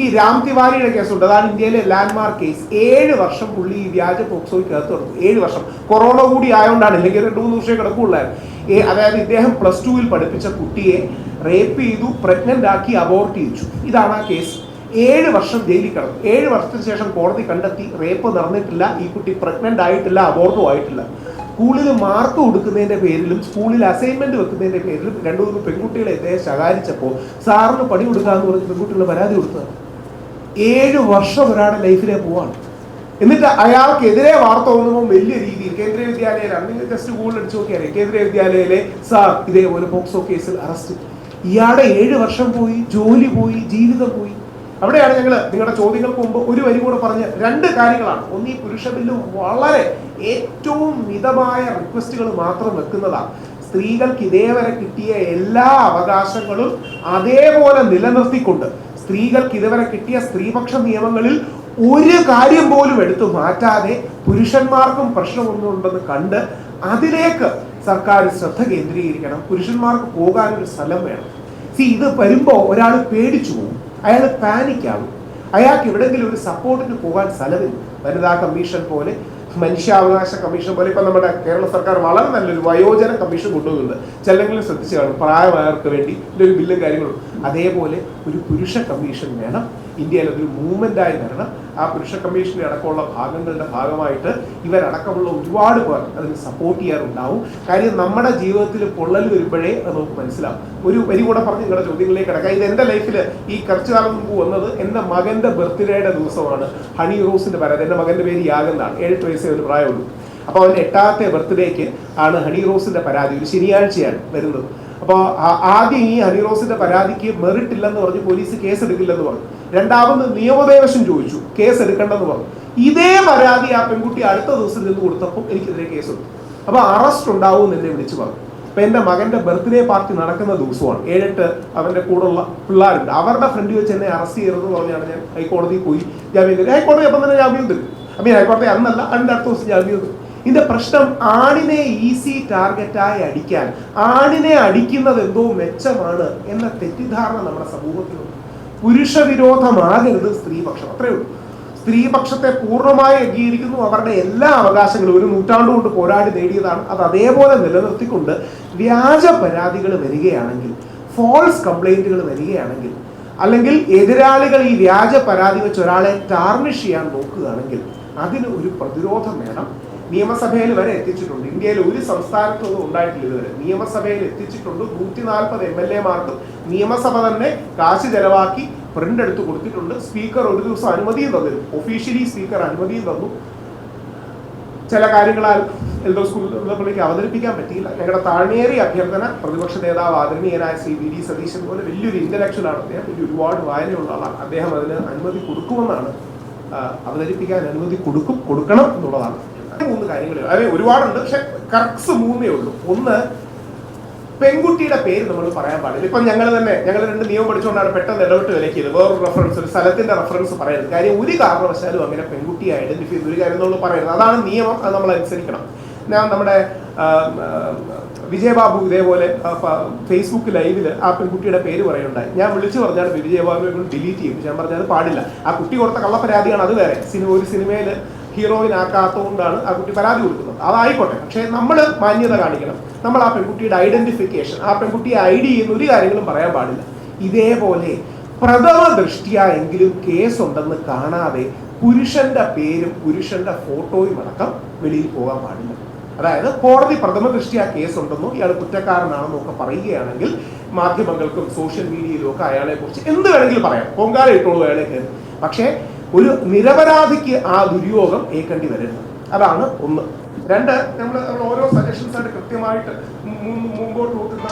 ഈ രാം തിവാരിയുടെ കേസുണ്ട്, അതാണ് ഇന്ത്യയിലെ ലാൻഡ്മാർക്ക് കേസ്. 7 വർഷം പുള്ളി ഈ വ്യാജ പോക്സോയ്ക്കകത്ത് കിടന്നു. 7 വർഷം. കൊറോണ കൂടി ആയതുകൊണ്ടാണ്, ഇല്ലെങ്കിൽ 2-3 വർഷമേ കിടക്കുള്ളായിരുന്നു. അതായത് ഇദ്ദേഹം +2 പഠിപ്പിച്ച കുട്ടിയെ റേപ്പ് ചെയ്തു, പ്രഗ്നന്റ് ആക്കി, അബോർട്ട് ചെയ്യിച്ചു. ഇതാണ് ആ കേസ്. 7 വർഷം ജയിലിൽ കിടന്നു. 7 വർഷത്തിന് ശേഷം കോടതി കണ്ടെത്തി റേപ്പ് നടന്നിട്ടില്ല, ഈ കുട്ടി പ്രഗ്നന്റ് ആയിട്ടില്ല, അബോർട്ടും ആയിട്ടില്ല. സ്കൂളിൽ മാർക്ക് കൊടുക്കുന്നതിന്റെ പേരിലും സ്കൂളിൽ അസൈൻമെന്റ് വെക്കുന്നതിന്റെ പേരിലും 2-3 പെൺകുട്ടികളെ ഇദ്ദേഹം ശകാരിച്ചപ്പോൾ സാറിന് പണി കൊടുക്കാന്ന് പറഞ്ഞ് പെൺകുട്ടികളെ പരാതി കൊടുത്തതാണ്. 7 വർഷം ഒരാളുടെ ലൈഫിലെ പോവാണ്. എന്നിട്ട് അയാൾക്കെതിരെ വാർത്ത തോന്നുമ്പോൾ വലിയ രീതിയിൽ കേന്ദ്രീയ വിദ്യാലയയിലാണ്, നിങ്ങൾ ജസ്റ്റ് ഗൂഗിൾ അടിച്ചു നോക്കിയാൽ കേന്ദ്രീയ വിദ്യാലയയിലെ സാർ ഇതേപോലെ പോക്സോ കേസിൽ അറസ്റ്റ്. ഇയാളുടെ 7 വർഷം പോയി, ജോലി പോയി, ജീവിതം പോയി. അവിടെയാണ് ഞങ്ങൾ നിങ്ങളുടെ ചോദ്യങ്ങൾക്ക് മുമ്പ് ഒരു വരി കൂടെ പറഞ്ഞ 2 കാര്യങ്ങളാണ്. ഒന്ന്, ഈ പുരുഷ ബില്ല് വളരെ ഏറ്റവും മിതമായ റിക്വസ്റ്റുകൾ മാത്രം വെക്കുന്നതാണ്. സ്ത്രീകൾക്ക് ഇതേവരെ കിട്ടിയ എല്ലാ അവകാശങ്ങളും അതേപോലെ നിലനിർത്തിക്കൊണ്ട് സ്ത്രീകൾക്ക് ഇതുവരെ കിട്ടിയ സ്ത്രീപക്ഷ നിയമങ്ങളിൽ ഒരു കാര്യം പോലും എടുത്തു മാറ്റാതെ പുരുഷന്മാർക്കും പ്രശ്നമൊന്നുണ്ടെന്ന് കണ്ട് അതിലേക്ക് സർക്കാർ ശ്രദ്ധ കേന്ദ്രീകരിക്കണം. പുരുഷന്മാർക്ക് പോകാനൊരു സ്ഥലം വേണം. ഇത് വരുമ്പോൾ ഒരാൾ പേടിച്ചു പോകും, അയാൾ പാനിക്കാവും, അയാൾക്ക് എവിടെയെങ്കിലും ഒരു സപ്പോർട്ടിന് പോകാൻ സ്ഥലമില്ല. വനിതാ കമ്മീഷൻ പോലെ, മനുഷ്യാവകാശ കമ്മീഷൻ പോലെ, ഇപ്പം നമ്മുടെ കേരള സർക്കാർ വളരെ നല്ലൊരു വയോജന കമ്മീഷൻ കൊണ്ടുവരുന്നുണ്ട്. ചിലരെങ്കിലും ശ്രദ്ധിച്ചു കാണും, പ്രായമായവർക്ക് വേണ്ടി ഒരു ബില്ലും കാര്യങ്ങളും. അതേപോലെ ഒരു പുരുഷ കമ്മീഷൻ വേണം. ഇന്ത്യയിൽ അതൊരു മൂവ്മെന്റായി വരണം. ആ പുരുഷ കമ്മീഷന്റെ അടക്കമുള്ള ഭാഗങ്ങളുടെ ഭാഗമായിട്ട് ഇവരടക്കമുള്ള ഒരുപാട് പേർ അതിന് സപ്പോർട്ട് ചെയ്യാറുണ്ടാവും. കാര്യം നമ്മുടെ ജീവിതത്തിൽ പൊള്ളൽ വരുമ്പോഴേ അത് നമുക്ക് മനസ്സിലാവും. ഒരു വരി കൂടെ പറഞ്ഞ് നിങ്ങളുടെ ചോദ്യങ്ങളിലേക്ക് കിടക്കാം. ഇത് എൻ്റെ ലൈഫിൽ ഈ കുറച്ചു കാലം മുമ്പ് വന്നത് എൻ്റെ മകൻ്റെ ബർത്ത്ഡേയുടെ ദിവസമാണ്. ഹണി റോസിന്റെ പരാതി. എൻ്റെ മകൻ്റെ പേര് യാഗെന്നാണ്, 7 വയസ്സേ ഒരു പ്രായമുള്ളൂ. അപ്പോൾ അവൻ്റെ 8ാമത്തെ ബർത്ത്ഡേക്ക് ആണ് ഹണി റോസിന്റെ പരാതി. ഒരു ശനിയാഴ്ചയാണ് വരുന്നത്. അപ്പോൾ ആദ്യം ഈ ഹണി റോസിന്റെ പരാതിക്ക് മെറിറ്റ് ഇല്ലെന്ന് പറഞ്ഞ് പോലീസ് കേസ് എടുക്കില്ലെന്ന് പറഞ്ഞു. രണ്ടാമത് നിയമോപദേശം ചോദിച്ചു, കേസ് എടുക്കണ്ടെന്ന് പറഞ്ഞു. ഇതേ പരാതി ആ പെൺകുട്ടി അടുത്ത ദിവസം നിന്ന് കൊടുത്തപ്പോൾ എനിക്കെതിരെ കേസെടുത്തു. അപ്പോൾ അറസ്റ്റ് ഉണ്ടാവും എന്നെ വിളിച്ചു പറഞ്ഞു. അപ്പൊ എൻ്റെ മകന്റെ ബർത്ത്ഡേ പാർട്ടി നടക്കുന്ന ദിവസമാണ്. 7-8 അവന്റെ കൂടെയുള്ള പിള്ളേരുണ്ട്. അവരുടെ ഫ്രണ്ട് വെച്ച് എന്നെ അറസ്റ്റ് ചെയ്യരുതെന്ന് പറഞ്ഞാണ് ഞാൻ ഹൈക്കോടതിയിൽ പോയി ജാമ്യം തരും. ഹൈക്കോടതി അപ്പം തന്നെ ജാമ്യം തരും. ഹൈക്കോടതി അന്നല്ല, അതിൻ്റെ അടുത്ത ദിവസം ജാമ്യം തരും. ഇതിന്റെ പ്രശ്നം ആണിനെ ഈസി ടാർഗറ്റായി അടിക്കാൻ, ആണിനെ അടിക്കുന്നത് എന്തോ മെച്ചമാണ് എന്ന തെറ്റിദ്ധാരണ നമ്മുടെ സമൂഹത്തിലുണ്ട്. പുരുഷ വിരോധമാകരുത് സ്ത്രീപക്ഷം, അത്രയേ ഉള്ളൂ. സ്ത്രീപക്ഷത്തെ പൂർണ്ണമായി അംഗീകരിക്കുന്നു. അവരുടെ എല്ലാ അവകാശങ്ങളും 1 നൂറ്റാണ്ട് കൊണ്ട് പോരാടി നേടിയതാണ്. അത് അതേപോലെ നിലനിർത്തിക്കൊണ്ട് വ്യാജ പരാതികൾ വരികയാണെങ്കിൽ, ഫോൾസ് കംപ്ലൈന്റുകൾ വരികയാണെങ്കിൽ, അല്ലെങ്കിൽ എതിരാളികൾ ഈ വ്യാജ പരാതി വെച്ച് ഒരാളെ ടാർണിഷ് ചെയ്യാൻ നോക്കുകയാണെങ്കിൽ അതിന് ഒരു പ്രതിരോധം വേണം. നിയമസഭയിൽ വരെ എത്തിച്ചിട്ടുണ്ട്. ഇന്ത്യയിൽ ഒരു സംസ്ഥാനത്തൊന്നും ഉണ്ടായിട്ടില്ല ഇതുവരെ. നിയമസഭയിൽ എത്തിച്ചിട്ടുണ്ട്. 140 MLA-മാർക്ക് നിയമസഭ തന്നെ കാശ് ചെലവാക്കി പ്രിന്റ് എടുത്ത് കൊടുത്തിട്ടുണ്ട്. സ്പീക്കർ ഒരു ദിവസം അനുമതിയും തന്നിരുന്നു. ഒഫീഷ്യലി സ്പീക്കർ അനുമതിയും തന്നു. ചില കാര്യങ്ങളാൽ എൽദോ സ്കൂളിലേക്ക് അവതരിപ്പിക്കാൻ പറ്റിയില്ല. ഞങ്ങളുടെ താഴ്മയേറിയ അഭ്യർത്ഥന, പ്രതിപക്ഷ നേതാവ് ആദരണീയനായ ശ്രീ VD സതീശൻ പോലെ വലിയൊരു ഇന്റലക്ച്വലാണ് അദ്ദേഹം, ഒരുപാട് വായനയുള്ള ആളാണ്. അദ്ദേഹം അതിന് അനുമതി കൊടുക്കുമെന്നാണ്, അവതരിപ്പിക്കാൻ അനുമതി കൊടുക്കണം എന്നുള്ളതാണ്. 3 കാര്യങ്ങൾ, അതായത് ഒരുപാടുണ്ട്, പക്ഷെ കറക്സ് 3 ഉള്ളൂ. ഒന്ന്, പെൺകുട്ടിയുടെ പേര് നമ്മൾ പറയാൻ പാടില്ല. ഇപ്പം ഞങ്ങൾ 2 നിയമം പഠിച്ചുകൊണ്ടാണ് പെട്ടെന്ന് ഇടപെട്ട് വിലക്കിയത്. വേറൊരു റെഫറൻസ്, ഒരു സ്ഥലത്തിന്റെ റെഫറൻസ് പറയരുത്. കാര്യം ഒരു കാരണവശാലും അങ്ങനെ പെൺകുട്ടിയെ ഐഡന്റിഫൈ ചെയ്ത് ഒരു കാര്യം നമ്മൾ പറയരുത്. അതാണ് നിയമം, അത് നമ്മൾ അനുസരിക്കണം. നമ്മുടെ വിജയബാബു ഇതേപോലെ ഫേസ്ബുക്ക് ലൈവിൽ ആ പെൺകുട്ടിയുടെ പേര് പറയുണ്ടായി. ഞാൻ വിളിച്ചു പറഞ്ഞാൽ വിജയബാബുവിനെ കൊണ്ട് ഡിലീറ്റ് ചെയ്യും. ഞാൻ പറഞ്ഞാൽ അത് പാടില്ല. ആ കുട്ടി കൊടുത്ത കള്ളപ്പരാതിയാണ്, അത് വേറെ. ഒരു സിനിമയിൽ ഹീറോയിൻ ആക്കാത്തതുകൊണ്ടാണ് ആ കുട്ടി പരാതി കൊടുക്കുന്നത്. അതായിക്കോട്ടെ, പക്ഷേ നമ്മൾ മാന്യത കാണിക്കണം. നമ്മൾ ആ പെൺകുട്ടിയുടെ ഐഡന്റിഫിക്കേഷൻ, ആ പെൺകുട്ടിയെ ID ചെയ്യുന്ന ഒരു കാര്യങ്ങളും പറയാൻ പാടില്ല. ഇതേപോലെ പ്രഥമ ദൃഷ്ടിയ എങ്കിലും കേസുണ്ടെന്ന് കാണാതെ പുരുഷന്റെ പേരും പുരുഷന്റെ ഫോട്ടോയും അടക്കം വെളിയിൽ പോകാൻ പാടില്ല. അതായത് കോടതി പ്രഥമ ദൃഷ്ടിയ കേസുണ്ടെന്നോ ഇയാൾ കുറ്റക്കാരനാണെന്നോ ഒക്കെ പറയുകയാണെങ്കിൽ മാധ്യമങ്ങൾക്കും സോഷ്യൽ മീഡിയയിലും ഒക്കെ അയാളെ കുറിച്ച് എന്ത് വേണമെങ്കിലും പറയാം, പൊങ്കാല ഇട്ടോളൂ അയാളെ കയറി. പക്ഷേ ഒരു നിരപരാധിക്ക് ആ ദുര്യോഗം ഏൽക്കേണ്ടി വരരുത്. അതാണ് ഒന്ന്. 2, നമ്മൾ ഓരോ സജഷൻസ് ആയിട്ട് കൃത്യമായിട്ട് മുമ്പോട്ട് നോക്കുന്ന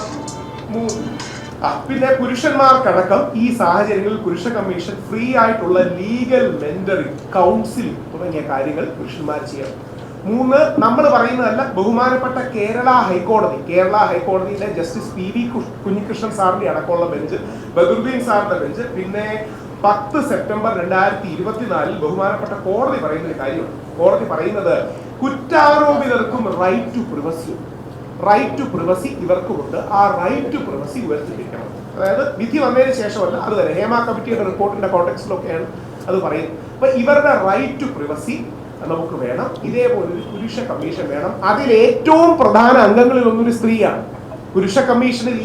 3. പിന്നെ പുരുഷന്മാർക്കടക്കം ഈ സാഹചര്യങ്ങളിൽ പുരുഷ കമ്മീഷൻ ഫ്രീ ആയിട്ടുള്ള ലീഗൽ മെന്ററിംഗ്, കൗൺസിലിംഗ് തുടങ്ങിയ കാര്യങ്ങൾ പുരുഷന്മാർ ചെയ്യണം. 3, നമ്മൾ പറയുന്നതല്ല, ബഹുമാനപ്പെട്ട കേരള ഹൈക്കോടതിയിലെ ജസ്റ്റിസ് PV കുഞ്ഞികൃഷ്ണൻ സാറിന്റെ അടക്കമുള്ള ബെഞ്ച്, ബദറുദ്ദീൻ സാറിന്റെ ബെഞ്ച്, പിന്നെ 10 സെപ്റ്റംബർ 2024 ബഹുമാനപ്പെട്ട കോടതി പറയുന്ന ഒരു കാര്യമാണ്. കോടതി പറയുന്നത് കുറ്റാരോപിതർക്കും റൈറ്റ് ടു പ്രിവസി ഇവർക്കുമുണ്ട്. ആ റൈറ്റ് ടു പ്രിവസി ഉയർത്തിപ്പിക്കണം. അതായത് വിധി വന്നതിന് ശേഷമല്ല, അത് തന്നെ ഹേമ കമ്മിറ്റിയുടെ റിപ്പോർട്ടിന്റെ കോണ്ടെക്സ്റ്റിലൊക്കെയാണ് അത് പറയുന്നത്. അപ്പൊ ഇവരുടെ റൈറ്റ് ടു പ്രിവസി നമുക്ക് വേണം. ഇതേപോലെ ഒരു പുരുഷ കമ്മീഷൻ വേണം. അതിൽ ഏറ്റവും പ്രധാന അംഗങ്ങളിൽ ഒന്നൊരു സ്ത്രീയാണ്. പുരുഷ കമ്മീഷനിൽ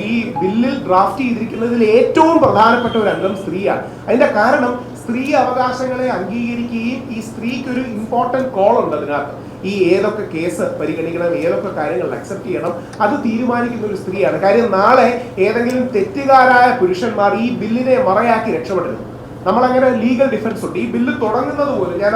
ഈ ബില്ലിൽ ഡ്രാഫ്റ്റ് ചെയ്തിരിക്കുന്നതിൽ ഏറ്റവും പ്രധാനപ്പെട്ട ഒരു അംഗം സ്ത്രീയാണ്. അതിന്റെ കാരണം സ്ത്രീ അവകാശങ്ങളെ അംഗീകരിക്കുകയും ഈ സ്ത്രീക്ക് ഒരു ഇമ്പോർട്ടന്റ് കോൾ ഉണ്ട് അതിനകത്ത്. ഈ ഏതൊക്കെ കേസ് പരിഗണിക്കണം, ഏതൊക്കെ കാര്യങ്ങൾ അക്സെപ്റ്റ് ചെയ്യണം, അത് തീരുമാനിക്കുന്ന ഒരു സ്ത്രീയാണ്. കാര്യം നാളെ ഏതെങ്കിലും തെറ്റുകാരായ പുരുഷന്മാർ ഈ ബില്ലിനെ മറയാക്കി രക്ഷപ്പെടരുത്. നമ്മളങ്ങനെ ലീഗൽ ഡിഫൻസ് ഉണ്ട്. ഈ ബില്ല് തുടങ്ങുന്നത് പോലും ഞാൻ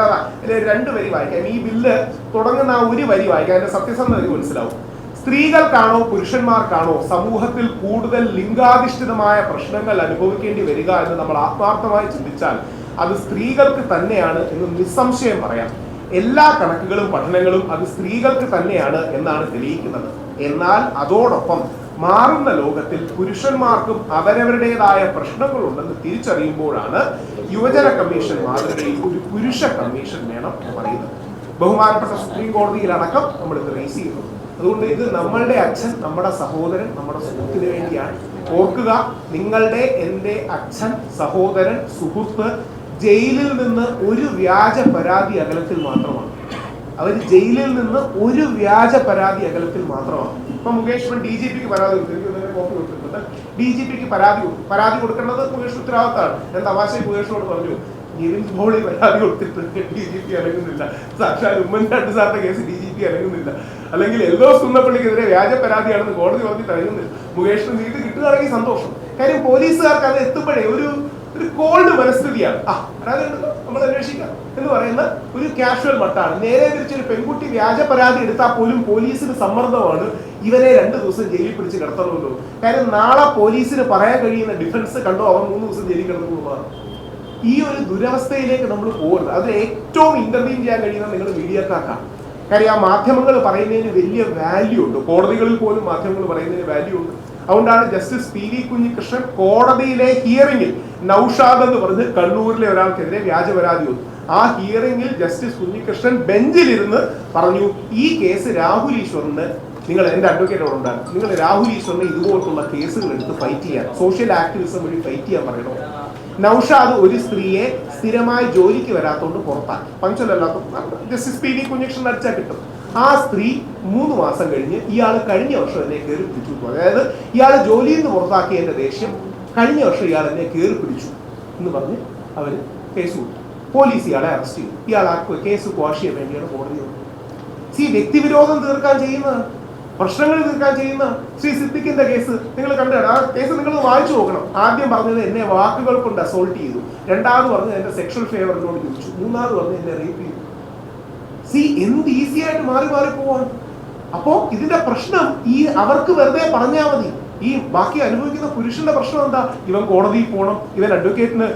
2 വരി വായിക്കാം. ഈ ബില്ല് തുടങ്ങുന്ന ആ 1 വരി വായിക്കാം, അതിന്റെ സത്യസന്ധത മനസ്സിലാവും. സ്ത്രീകൾക്കാണോ പുരുഷന്മാർക്കാണോ സമൂഹത്തിൽ കൂടുതൽ ലിംഗാധിഷ്ഠിതമായ പ്രശ്നങ്ങൾ അനുഭവിക്കേണ്ടി വരിക എന്ന് നമ്മൾ ആത്മാർത്ഥമായി ചിന്തിച്ചാൽ അത് സ്ത്രീകൾക്ക് തന്നെയാണ് എന്ന് നിസ്സംശയം പറയാം. എല്ലാ കണക്കുകളും പഠനങ്ങളും അത് സ്ത്രീകൾക്ക് തന്നെയാണ് എന്നാണ് തെളിയിക്കുന്നത്. എന്നാൽ അതോടൊപ്പം മാറുന്ന ലോകത്തിൽ പുരുഷന്മാർക്കും അവരവരുടേതായ പ്രശ്നങ്ങളുണ്ടെന്ന് തിരിച്ചറിയുമ്പോഴാണ് യുവജന കമ്മീഷൻ മാതൃകയിൽ ഒരു പുരുഷ കമ്മീഷൻ വേണം എന്ന് പറയുന്നത്. ബഹുമാനപ്പെട്ട സുപ്രീം കോടതിയിലടക്കം നമ്മൾ ഇത് റേസ് ചെയ്യുന്നു. അതുകൊണ്ട് ഇത് നമ്മളുടെ അച്ഛൻ, നമ്മുടെ സഹോദരൻ, നമ്മുടെ സുഹൃത്തിന് വേണ്ടിയാണ്. ഓർക്കുക, നിങ്ങളുടെ, എൻ്റെ അച്ഛൻ, സഹോദരൻ, സുഹൃത്ത് ജയിലിൽ നിന്ന് ഒരു വ്യാജ പരാതി അകലത്തിൽ മാത്രമാണ്. അവർ ജയിലിൽ നിന്ന് ഒരു വ്യാജ പരാതി അകലത്തിൽ മാത്രമാണ്. ഇപ്പൊ മുകേഷ് DGPക്ക് പരാതി കൊടുത്തിട്ടുണ്ട്. DGPക്ക് പരാതി കൊടുക്കേണ്ടത് മുകേഷ് ഉത്തരവാദിത്തമാണ്. ഞാൻ തമാശയിൽ മുകേഷിനോട് പറഞ്ഞു, നിവിൻ പോളി പരാതി കൊടുത്തിട്ടുണ്ട്, DGP അനങ്ങുന്നില്ല. സാക്ഷാൽ ഉമ്മൻചാണ്ടി സാറിന്റെ കേസ് DGP അനങ്ങുന്നില്ല. അല്ലെങ്കിൽ എൽദോസ് കുന്നപ്പള്ളിക്കെതിരെ വ്യാജ പരാതിയാണെന്ന് കോടതി പറഞ്ഞിട്ട് അനങ്ങുന്നില്ല. മുകേഷിന് നീതി കിട്ടുകയാണെങ്കിൽ സന്തോഷം. കാര്യം പോലീസുകാർക്ക് അത് എത്തുമ്പോഴേ ഒരു കോൾഡ് മനസ്ഥിതിയാണ്. പരാതി നമ്മൾ അന്വേഷിക്കാം എന്ന് പറയുന്ന ഒരു കാഷ്വൽ മട്ടാണ്. നേരെ തിരിച്ചൊരു പെൺകുട്ടി വ്യാജ പരാതി എടുത്താൽ പോലും പോലീസിന് സമ്മർദ്ദമാണ്, ഇവരെ 2 ദിവസം ജയിലിൽ പിടിച്ച് കിടത്തണമല്ലോ. കാര്യം നാളെ പോലീസിന് പറയാൻ കഴിയുന്ന ഡിഫൻസ് കണ്ടോ അവൻ 3 ദിവസം ജയിലിൽ കിടന്നു. ഈ ഒരു ദുരവസ്ഥയിലേക്ക് നമ്മൾ പോകരുത്. അതിൽ ഏറ്റവും ഇന്റർവ്യൂ ചെയ്യാൻ കഴിയുന്നത് നിങ്ങൾ മീഡിയക്കാർക്കാണ്. കാര്യം ആ മാധ്യമങ്ങൾ പറയുന്നതിന് വലിയ വാല്യൂ ഉണ്ട്. കോടതികളിൽ പോലും മാധ്യമങ്ങൾ പറയുന്നതിന് വാല്യൂ ഉണ്ട്. അതുകൊണ്ടാണ് ജസ്റ്റിസ് PV കുഞ്ഞികൃഷ്ണൻ കോടതിയിലെ ഹിയറിംഗിൽ നൌഷാദ് എന്ന് പറഞ്ഞ് കണ്ണൂരിലെ ഒരാൾക്കെതിരെ വ്യാജ പരാതി വന്നു. ആ ഹിയറിംഗിൽ ജസ്റ്റിസ് കുഞ്ഞികൃഷ്ണൻ ബെഞ്ചിലിരുന്ന് പറഞ്ഞു, ഈ കേസ് രാഹുൽ ഈശ്വറിന്, നിങ്ങൾ എൻ്റെ അഡ്വക്കേറ്റ് ഉണ്ടായിരുന്നു, നിങ്ങൾ രാഹുൽ ഈശ്വറിനെ ഇതുപോലുള്ള കേസുകൾ എടുത്ത് ഫൈറ്റ് ചെയ്യാൻ, സോഷ്യൽ ആക്ടിവിസം വഴി ഫൈറ്റ് ചെയ്യാൻ പറയണോ. നൌഷാദ് ഒരു സ്ത്രീയെ സ്ഥിരമായി ജോലിക്ക് വരാത്തോണ്ട് പുറത്താക്കി. പഞ്ചലല്ലാത്ത ജസ്റ്റിസ് PV കുഞ്ഞികൃഷ്ണൻ അടിച്ചാൽ കിട്ടും. ആ സ്ത്രീ 3 മാസം കഴിഞ്ഞ് ഇയാൾ കഴിഞ്ഞ വർഷം എന്നെ കയറി പിടിച്ചു. അതായത് ഇയാൾ ജോലിയിൽ നിന്ന് പുറത്താക്കിയതിന്റെ ദേഷ്യം കഴിഞ്ഞ വർഷം ഇയാൾ എന്നെ കയറി പിടിച്ചു എന്ന് പറഞ്ഞ് അവർ കേസ് കൊടുത്തു. പോലീസ് ഇയാളെ അറസ്റ്റ് ചെയ്തു. ഇയാൾ ആ കേസ് ക്വാഷ് ചെയ്യാൻ വേണ്ടിയാണ് കോടതി വന്നത്. വ്യക്തിവിരോധം തീർക്കാൻ ചെയ്യുന്ന, പ്രശ്നങ്ങൾ തീർക്കാൻ ചെയ്യുന്ന ശ്രീ സിദ്ദിഖിന്റെ കേസ് നിങ്ങൾ കണ്ടാണ്. ആ കേസ് നിങ്ങൾ വായിച്ചു നോക്കണം. ആദ്യം പറഞ്ഞത് എന്നെ വാക്കുകൾ കൊണ്ട് അസോൾട്ട് ചെയ്തു, 2ാമത് പറഞ്ഞത് എന്റെ സെക്ഷൽ ഫേവറിനോട് ചോദിച്ചു, 3ാമത് പറഞ്ഞത് എന്നെ റേപ്പ് ചെയ്തു. എന്ത് ഈസി ആയിട്ട് മാറി പോവാണ്. അപ്പോ ഇതിന്റെ പ്രശ്നം അവർക്ക് വെറുതെ പറഞ്ഞാൽ മതി. ഈ ബാക്കി അനുഭവിക്കുന്ന പുരുഷന്റെ പ്രശ്നം എന്താ? ഇവൻ കോടതിയിൽ പോകണം, ഇവൻ അഡ്വക്കേറ്റിന്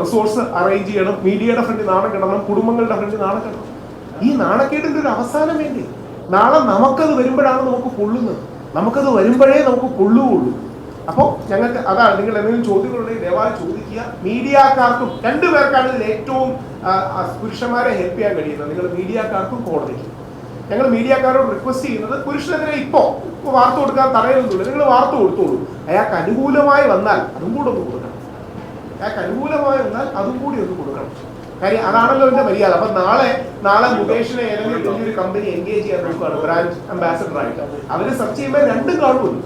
റിസോഴ്സ് അറേഞ്ച് ചെയ്യണം, മീഡിയയുടെ ഫ്രണ്ടിൽ നാണം കിടണം, കുടുംബങ്ങളുടെ ഫ്രണ്ടിൽ നാണം കിടണം. ഈ നാണക്കേടിന്റെ ഒരു അവസാനം വേണ്ടേ? നാളെ നമുക്കത് വരുമ്പോഴാണ് നമുക്ക് പൊള്ളുന്നത്. നമുക്കത് വരുമ്പോഴേ നമുക്ക് പൊള്ളുകയുള്ളൂ. അപ്പോൾ ഞങ്ങൾക്ക് അതാണ്. നിങ്ങൾ എന്തെങ്കിലും ചോദ്യങ്ങളുണ്ടെങ്കിൽ ദയവായി ചോദിക്കുക. മീഡിയക്കാർക്കും 2 പേർക്കാണ് ഇതിൽ ഏറ്റവും പുരുഷന്മാരെ ഹെൽപ്പ് ചെയ്യാൻ കഴിയുന്നത്. നിങ്ങൾ മീഡിയക്കാർക്കും കോടതിക്കും. ഞങ്ങൾ മീഡിയക്കാരോട് റിക്വസ്റ്റ് ചെയ്യുന്നത്, പുരുഷനെതിരെ ഇപ്പോൾ വാർത്ത കൊടുക്കാൻ തടയുന്നില്ല, നിങ്ങൾ വാർത്ത കൊടുത്തോളൂ. അയാൾക്ക് അനുകൂലമായി വന്നാൽ അതും കൂടെ ഒന്ന് കൊടുക്കണം. അതും കൂടി ഒന്ന് കൊടുക്കണം. കാര്യം അതാണല്ലോ എന്റെ മര്യാദ. അപ്പൊ നാളെ മുകേഷിനെ ഏതെങ്കിലും വലിയൊരു കമ്പനി എൻഗേജ് ചെയ്യാൻ നോക്കുകയാണ് ബ്രാൻഡ് അംബാസഡർ ആയിട്ട്. അവര് സെർച്ച് ചെയ്യുമ്പോൾ 2 കാണുമല്ലോ.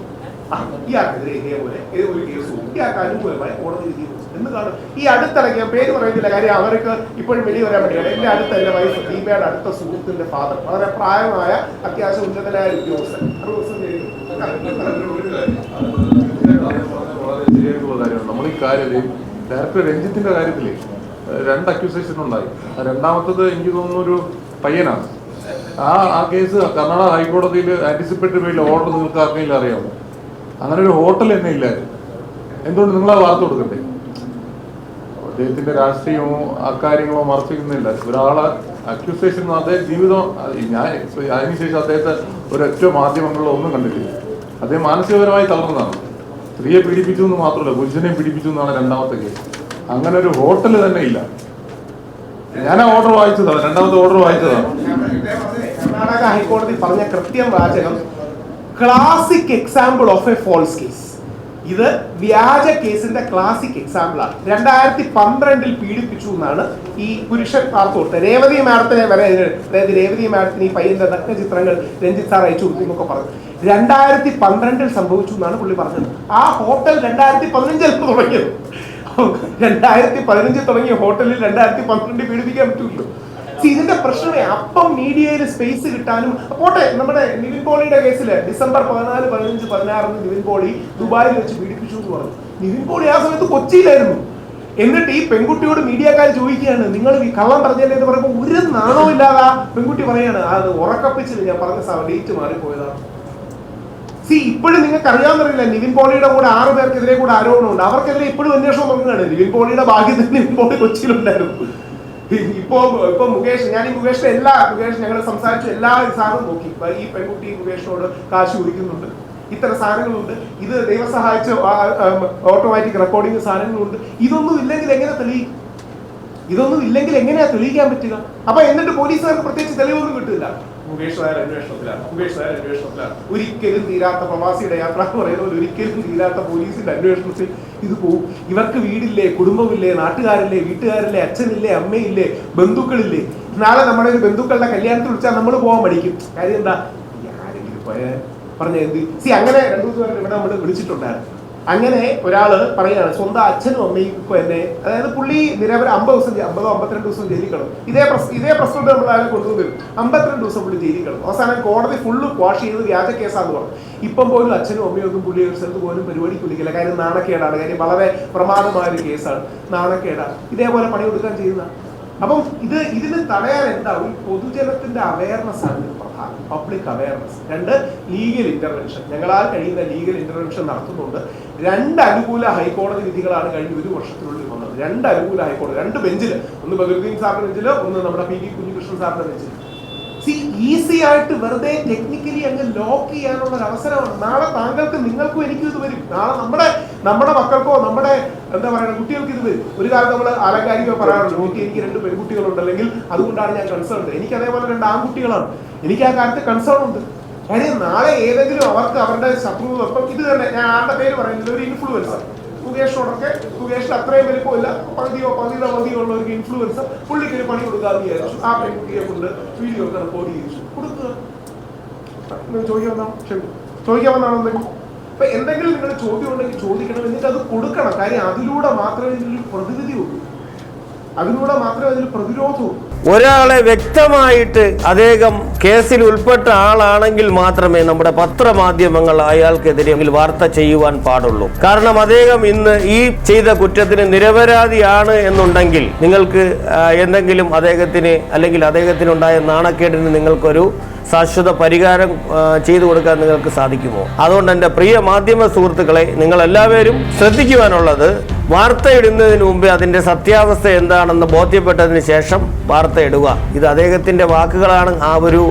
ഇയാൾക്കെതിരെ ഇതേപോലെ ഒരു കേസ് കൊടുക്കും, ഇയാൾക്ക് അനുകൂലമായി കോടതി വിധി എന്ന് കാണും. ഈ അടുത്തിടയ്ക്ക് പേര് പറയുന്നില്ല, കാര്യം അവർക്ക് ഇപ്പോഴും വെളി വരാൻ വേണ്ടിയാണ്. എന്റെ എന്റെ വൈഫ് ദീപയുടെ അടുത്ത സുഹൃത്തിന്റെ ഫാദർ, വളരെ പ്രായമായ അത്യാവശ്യം ഉന്നതനായ ഉദ്യോഗസ്ഥൻ, 6 ദിവസം നമ്മൾ ഈ കാര്യം ഡയറക്ടർ രഞ്ജിത്തിന്റെ കാര്യത്തില് 2 അക്യൂസേഷൻ ഉണ്ടായി. 2ാമത്തത് എനിക്ക് തോന്നുന്നു ഒരു പയ്യനാണ്. ആ കേസ് കർണാടക ഹൈക്കോടതിയിൽ ആന്റിസിപ്പേറ്ററി ബെയിൽ ഓർഡർ തീർക്കാർക്കെങ്കിലും അറിയാമോ? അങ്ങനെ ഒരു ഹോട്ടൽ തന്നെ ഇല്ലായിരുന്നു. എന്തുകൊണ്ട് നിങ്ങൾ ആ വാർത്ത കൊടുക്കണ്ടേ? അദ്ദേഹത്തിന്റെ രാഷ്ട്രീയമോ അക്കാര്യങ്ങളോ മറച്ചിരിക്കുന്നില്ല. ഒരാളെ അക്യൂസേഷൻ, അദ്ദേഹം ജീവിതം, ഞാൻ അതിനുശേഷം അദ്ദേഹത്തെ ഒരൊറ്റ മാധ്യമങ്ങളിലോ ഒന്നും കണ്ടിട്ടില്ല. അദ്ദേഹം മാനസികപരമായി തളർന്നതാണ്. സ്ത്രീയെ പീഡിപ്പിച്ചു എന്ന് മാത്രമല്ല, പുരുഷനെയും പീഡിപ്പിച്ചു എന്നാണ് 2ാമത്തെ കേസ്. അങ്ങനെ ഒരു ഹോട്ടൽ തന്നെ ഇല്ല. ഞാൻ ഓർഡർ വായിച്ചതാണ്, രണ്ടാമത്തെ ഓർഡർ വായിച്ചതാണ്. കർണാടക ഹൈക്കോടതി പറഞ്ഞ കൃത്യം വാചകം classic example of a false case. ഇത് വ്യാജ കേസിന്റെ ക്ലാസിക് എക്സാമ്പിൾ ആണ്. 2012 പീഡിപ്പിച്ചു എന്നാണ് ഈ പുരുഷൻ വാർത്ത കൊടുത്തത്. രേവതി മാഡത്തിനെ വരെ, അതായത് രേവതി മാഡത്തിന് ഈ പയ്യന്റെ നഗ്ന ചിത്രങ്ങൾ രഞ്ജിത്ത് സാർ അയച്ചു കൊടുത്തു എന്നൊക്കെ പറഞ്ഞു. 2012 സംഭവിച്ചു എന്നാണ് പുള്ളി പറഞ്ഞത്. ആ ഹോട്ടൽ 2015 തുടങ്ങിയത്. 2015 തുടങ്ങിയ ഹോട്ടലിൽ 2012 പീഡിപ്പിക്കാൻ പറ്റൂല്ലോ. ഇതിന്റെ പ്രശ്നമേ അപ്പം മീഡിയയിൽ സ്പേസ് കിട്ടാനും. പോട്ടെ, നമ്മുടെ നിവിൻ പോളിയുടെ കേസില് ഡിസംബർ 14, 15, 16 നിവിൻ പോളി ദുബായിൽ വെച്ച് പീഡിപ്പിച്ചു എന്ന് പറഞ്ഞു. നിവിൻ പോളി ആ സമയത്ത് കൊച്ചിയിലായിരുന്നു. എന്നിട്ട് ഈ പെൺകുട്ടിയോട് മീഡിയക്കാർ ചോദിക്കുകയാണ്, നിങ്ങൾ കള്ളം പറഞ്ഞല്ലേ എന്ന് പറയുമ്പോൾ ഒരു നാണവും ഇല്ലാതെ പെൺകുട്ടി പറയാണ്, അത് ഉറക്കപ്പിച്ചില്ല, ഞാൻ പറഞ്ഞ ഡേറ്റ് മാറിപ്പോയതാണ്. ഇപ്പോഴും നിങ്ങൾക്ക് അറിയാമെന്നറിയില്ല, നിവിൻ പോളിയുടെ കൂടെ 6 പേർക്കെതിരെ കൂടെ ആരോപണമുണ്ട്. അവർക്കെതിരെ ഇപ്പോഴും അന്വേഷണം തുടങ്ങുകയാണ്. നിവിൻ പോളിയുടെ ഭാഗ്യത്തിൽ നിവിൻ പോളി കൊച്ചിയിലുണ്ടായിരുന്നു. ഇപ്പൊ മുകേഷ്, ഞാൻ ഈ മുകേഷ് ഞങ്ങൾ സംസാരിച്ചു, എല്ലാ സാധനവും നോക്കി. ഈ പെൺകുട്ടി മുകേഷിനോട് കാശ് ചോദിക്കുന്നുണ്ട്, ഇത്തരം സാധനങ്ങളുണ്ട്, ഇത് ദൈവം സഹായിച്ച ഓട്ടോമാറ്റിക് റെക്കോർഡിംഗ് സാധനങ്ങളുണ്ട്. ഇതൊന്നും ഇല്ലെങ്കിൽ എങ്ങനെയാ തെളിയിക്കാൻ പറ്റുക? അപ്പൊ എന്നിട്ട് പോലീസുകാർക്ക് പ്രത്യേകിച്ച് തെളിവൊന്നും കിട്ടില്ല. മുകേഷ് നായർ അന്വേഷണത്തിലാണ്. ഒരിക്കലും തീരാത്ത പ്രവാസിയുടെ യാത്ര എന്ന് പറയുന്നത് ഒരിക്കലും തീരാത്ത പോലീസിന്റെ അന്വേഷണത്തിൽ ഇത് പോകും. ഇവർക്ക് വീടില്ലേ, കുടുംബമില്ലേ, നാട്ടുകാരില്ലേ, വീട്ടുകാരില്ലേ, അച്ഛനില്ലേ, അമ്മയില്ലേ, ബന്ധുക്കളില്ലേ? നാളെ നമ്മുടെ ഒരു ബന്ധുക്കളുടെ കല്യാണത്തിൽ വിളിച്ചാൽ നമ്മൾ പോകാൻ മടിക്കും. കാര്യം എന്താ, ആരെങ്കിലും പറഞ്ഞ എന്ത്. അങ്ങനെ 2 ദിവസം ഇവിടെ നമ്മൾ വിളിച്ചിട്ടുണ്ടായിരുന്നു. അങ്ങനെ ഒരാള് പറയാണ്, സ്വന്തം അച്ഛനും അമ്മയും എന്നെ, അതായത് പുള്ളി നിരവധി 52 ദിവസം ജയിലിൽ കിടന്നു. ഇതേ പ്രശ്നം നമ്മൾ അയാളെ കൊണ്ടുവരും. 52 ദിവസം പുള്ളി ജയിലിൽ കിടന്നു. അവസാനം കോടതി ഫുള്ള് വാഷ് ചെയ്ത് വ്യാജ കേസാന്ന് പറഞ്ഞു. ഇപ്പം പോലും അച്ഛനും അമ്മയും ഒന്നും പുള്ളി ഒരു സ്ഥലത്ത് പോലും പരിപാടിക്ക് വിളിക്കില്ല. കാര്യം നാണക്കേടാണ്. കാര്യം വളരെ പ്രമാദമായ ഒരു കേസാണ്, നാണക്കേടാണ്. ഇതേപോലെ പണി കൊടുക്കാൻ ചെയ്യുന്ന. അപ്പം ഇതിന് തടയാൻ എന്താ, ഒരു പൊതുജനത്തിന്റെ അവയർനെസ് ആണ് പ്രധാനം, പബ്ലിക് അവയർനെസ്. 2, legal intervention. ഞങ്ങളാൽ കഴിയുന്ന ലീഗൽ ഇന്റർവെൻഷൻ നടത്തുന്നുണ്ട്. 2 അനുകൂല ഹൈക്കോടതി വിധികളാണ് കഴിഞ്ഞ 1 വർഷത്തിനുള്ളിൽ വന്നത്. 2 അനുകൂല ഹൈക്കോടതി, 2 ബെഞ്ചില്, ഒന്ന് ബദറുദ്ദീൻ സാറിന്റെ ബെഞ്ചില്, ഒന്ന് നമ്മുടെ PV കുഞ്ഞികൃഷ്ണൻ സാറിന്റെ ബെഞ്ചില്. ഈസി ആയിട്ട് വെറുതെ ടെക്നിക്കലി അങ്ങ് ലോക്ക് ചെയ്യാനുള്ള ഒരു അവസരമാണ്. നാളെ നിങ്ങൾക്കും എനിക്കും ഇത് വരും. നാളെ നമ്മുടെ മക്കൾക്കോ നമ്മുടെ എന്താ പറയുക കുട്ടികൾക്ക് ഇത് വരും. ഒരു കാലത്ത് നമ്മൾ ആലങ്കാരിക പറയാറുണ്ട്, എനിക്ക് 2 പെൺകുട്ടികളുണ്ട്, അല്ലെങ്കിൽ അതുകൊണ്ടാണ് ഞാൻ കൺസേൺ. എനിക്ക് അതേപോലെ 2 ആൺകുട്ടികളാണ്. എനിക്ക് ആ കാര്യത്തിൽ കൺസേൺ ഉണ്ട്. കാര്യം നാളെ ഏതെങ്കിലും അവർക്ക് അവരുടെ ശത്രുവിനൊപ്പം, ഇത് തന്നെ ഞാൻ ആരുടെ പേര് പറയുന്നില്ല, ഒരു ഇൻഫ്ലുവൻസർ മുകേഷിന് അത്രയും വലിപ്പമില്ല, പകുതിയോ ഉള്ളവർക്ക് ഇൻഫ്ലുവൻസർ, പുള്ളിക്ക് ഒരു പണി കൊടുക്കാന്ന് വിചാരിച്ചു. ആ പെൺകുട്ടിയെ കൊണ്ട് വീഡിയോ ഒക്കെ റെക്കോർഡ് ചെയ്യിച്ചു കൊടുക്കുക. ചോദിക്കാൻ വന്നാണോ എന്തെങ്കിലും? അപ്പൊ എന്തെങ്കിലും നിങ്ങൾ ചോദ്യം ഉണ്ടെങ്കിൽ ചോദിക്കണം, എന്നിട്ട് അത് കൊടുക്കണം. കാര്യം അതിലൂടെ മാത്രമേ ഇതിൽ പ്രതിവിധി ഉള്ളൂ, അതിലൂടെ മാത്രമേ അതിൽ പ്രതിരോധമുള്ളൂ. ഒരാളെ വ്യക്തമായിട്ട് അദ്ദേഹം കേസിൽ ഉൾപ്പെട്ട ആളാണെങ്കിൽ മാത്രമേ നമ്മുടെ പത്രമാധ്യമങ്ങൾ അയാൾക്കെതിരെ വാർത്ത ചെയ്യുവാൻ പാടുള്ളൂ. കാരണം അദ്ദേഹം ഇന്ന് ഈ ചെയ്ത കുറ്റത്തിന് നിരപരാധിയാണ് എന്നുണ്ടെങ്കിൽ നിങ്ങൾക്ക് എന്തെങ്കിലും അദ്ദേഹത്തിന് അല്ലെങ്കിൽ അദ്ദേഹത്തിനുണ്ടായ നാണക്കേടിന് നിങ്ങൾക്കൊരു ശാശ്വത പരിഹാരം ചെയ്തു കൊടുക്കാൻ നിങ്ങൾക്ക് സാധിക്കുമോ? അതുകൊണ്ട് എൻ്റെ പ്രിയ മാധ്യമ സുഹൃത്തുക്കളെ, നിങ്ങളെല്ലാവരും ശ്രദ്ധിക്കുവാനുള്ളത്, വാർത്ത ഇടുന്നതിന് മുമ്പേ അതിൻ്റെ സത്യാവസ്ഥ എന്താണെന്ന് ബോധ്യപ്പെട്ടതിന് ശേഷം വാർത്ത ഇടുക. ഇത് അദ്ദേഹത്തിൻ്റെ വാക്കുകളാണ് ആ ഒരു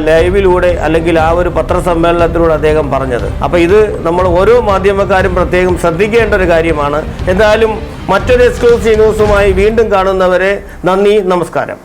ലൈവിലൂടെ അല്ലെങ്കിൽ ആ ഒരു പത്രസമ്മേളനത്തിലൂടെ അദ്ദേഹം പറഞ്ഞത്. അപ്പോൾ ഇത് നമ്മൾ ഓരോ മാധ്യമക്കാരും പ്രത്യേകം ശ്രദ്ധിക്കേണ്ട ഒരു കാര്യമാണ്. എന്തായാലും മറ്റൊരു എക്സ്ക്ലൂസീവ് ന്യൂസുമായി വീണ്ടും കാണുന്നവരെ നന്ദി, നമസ്കാരം.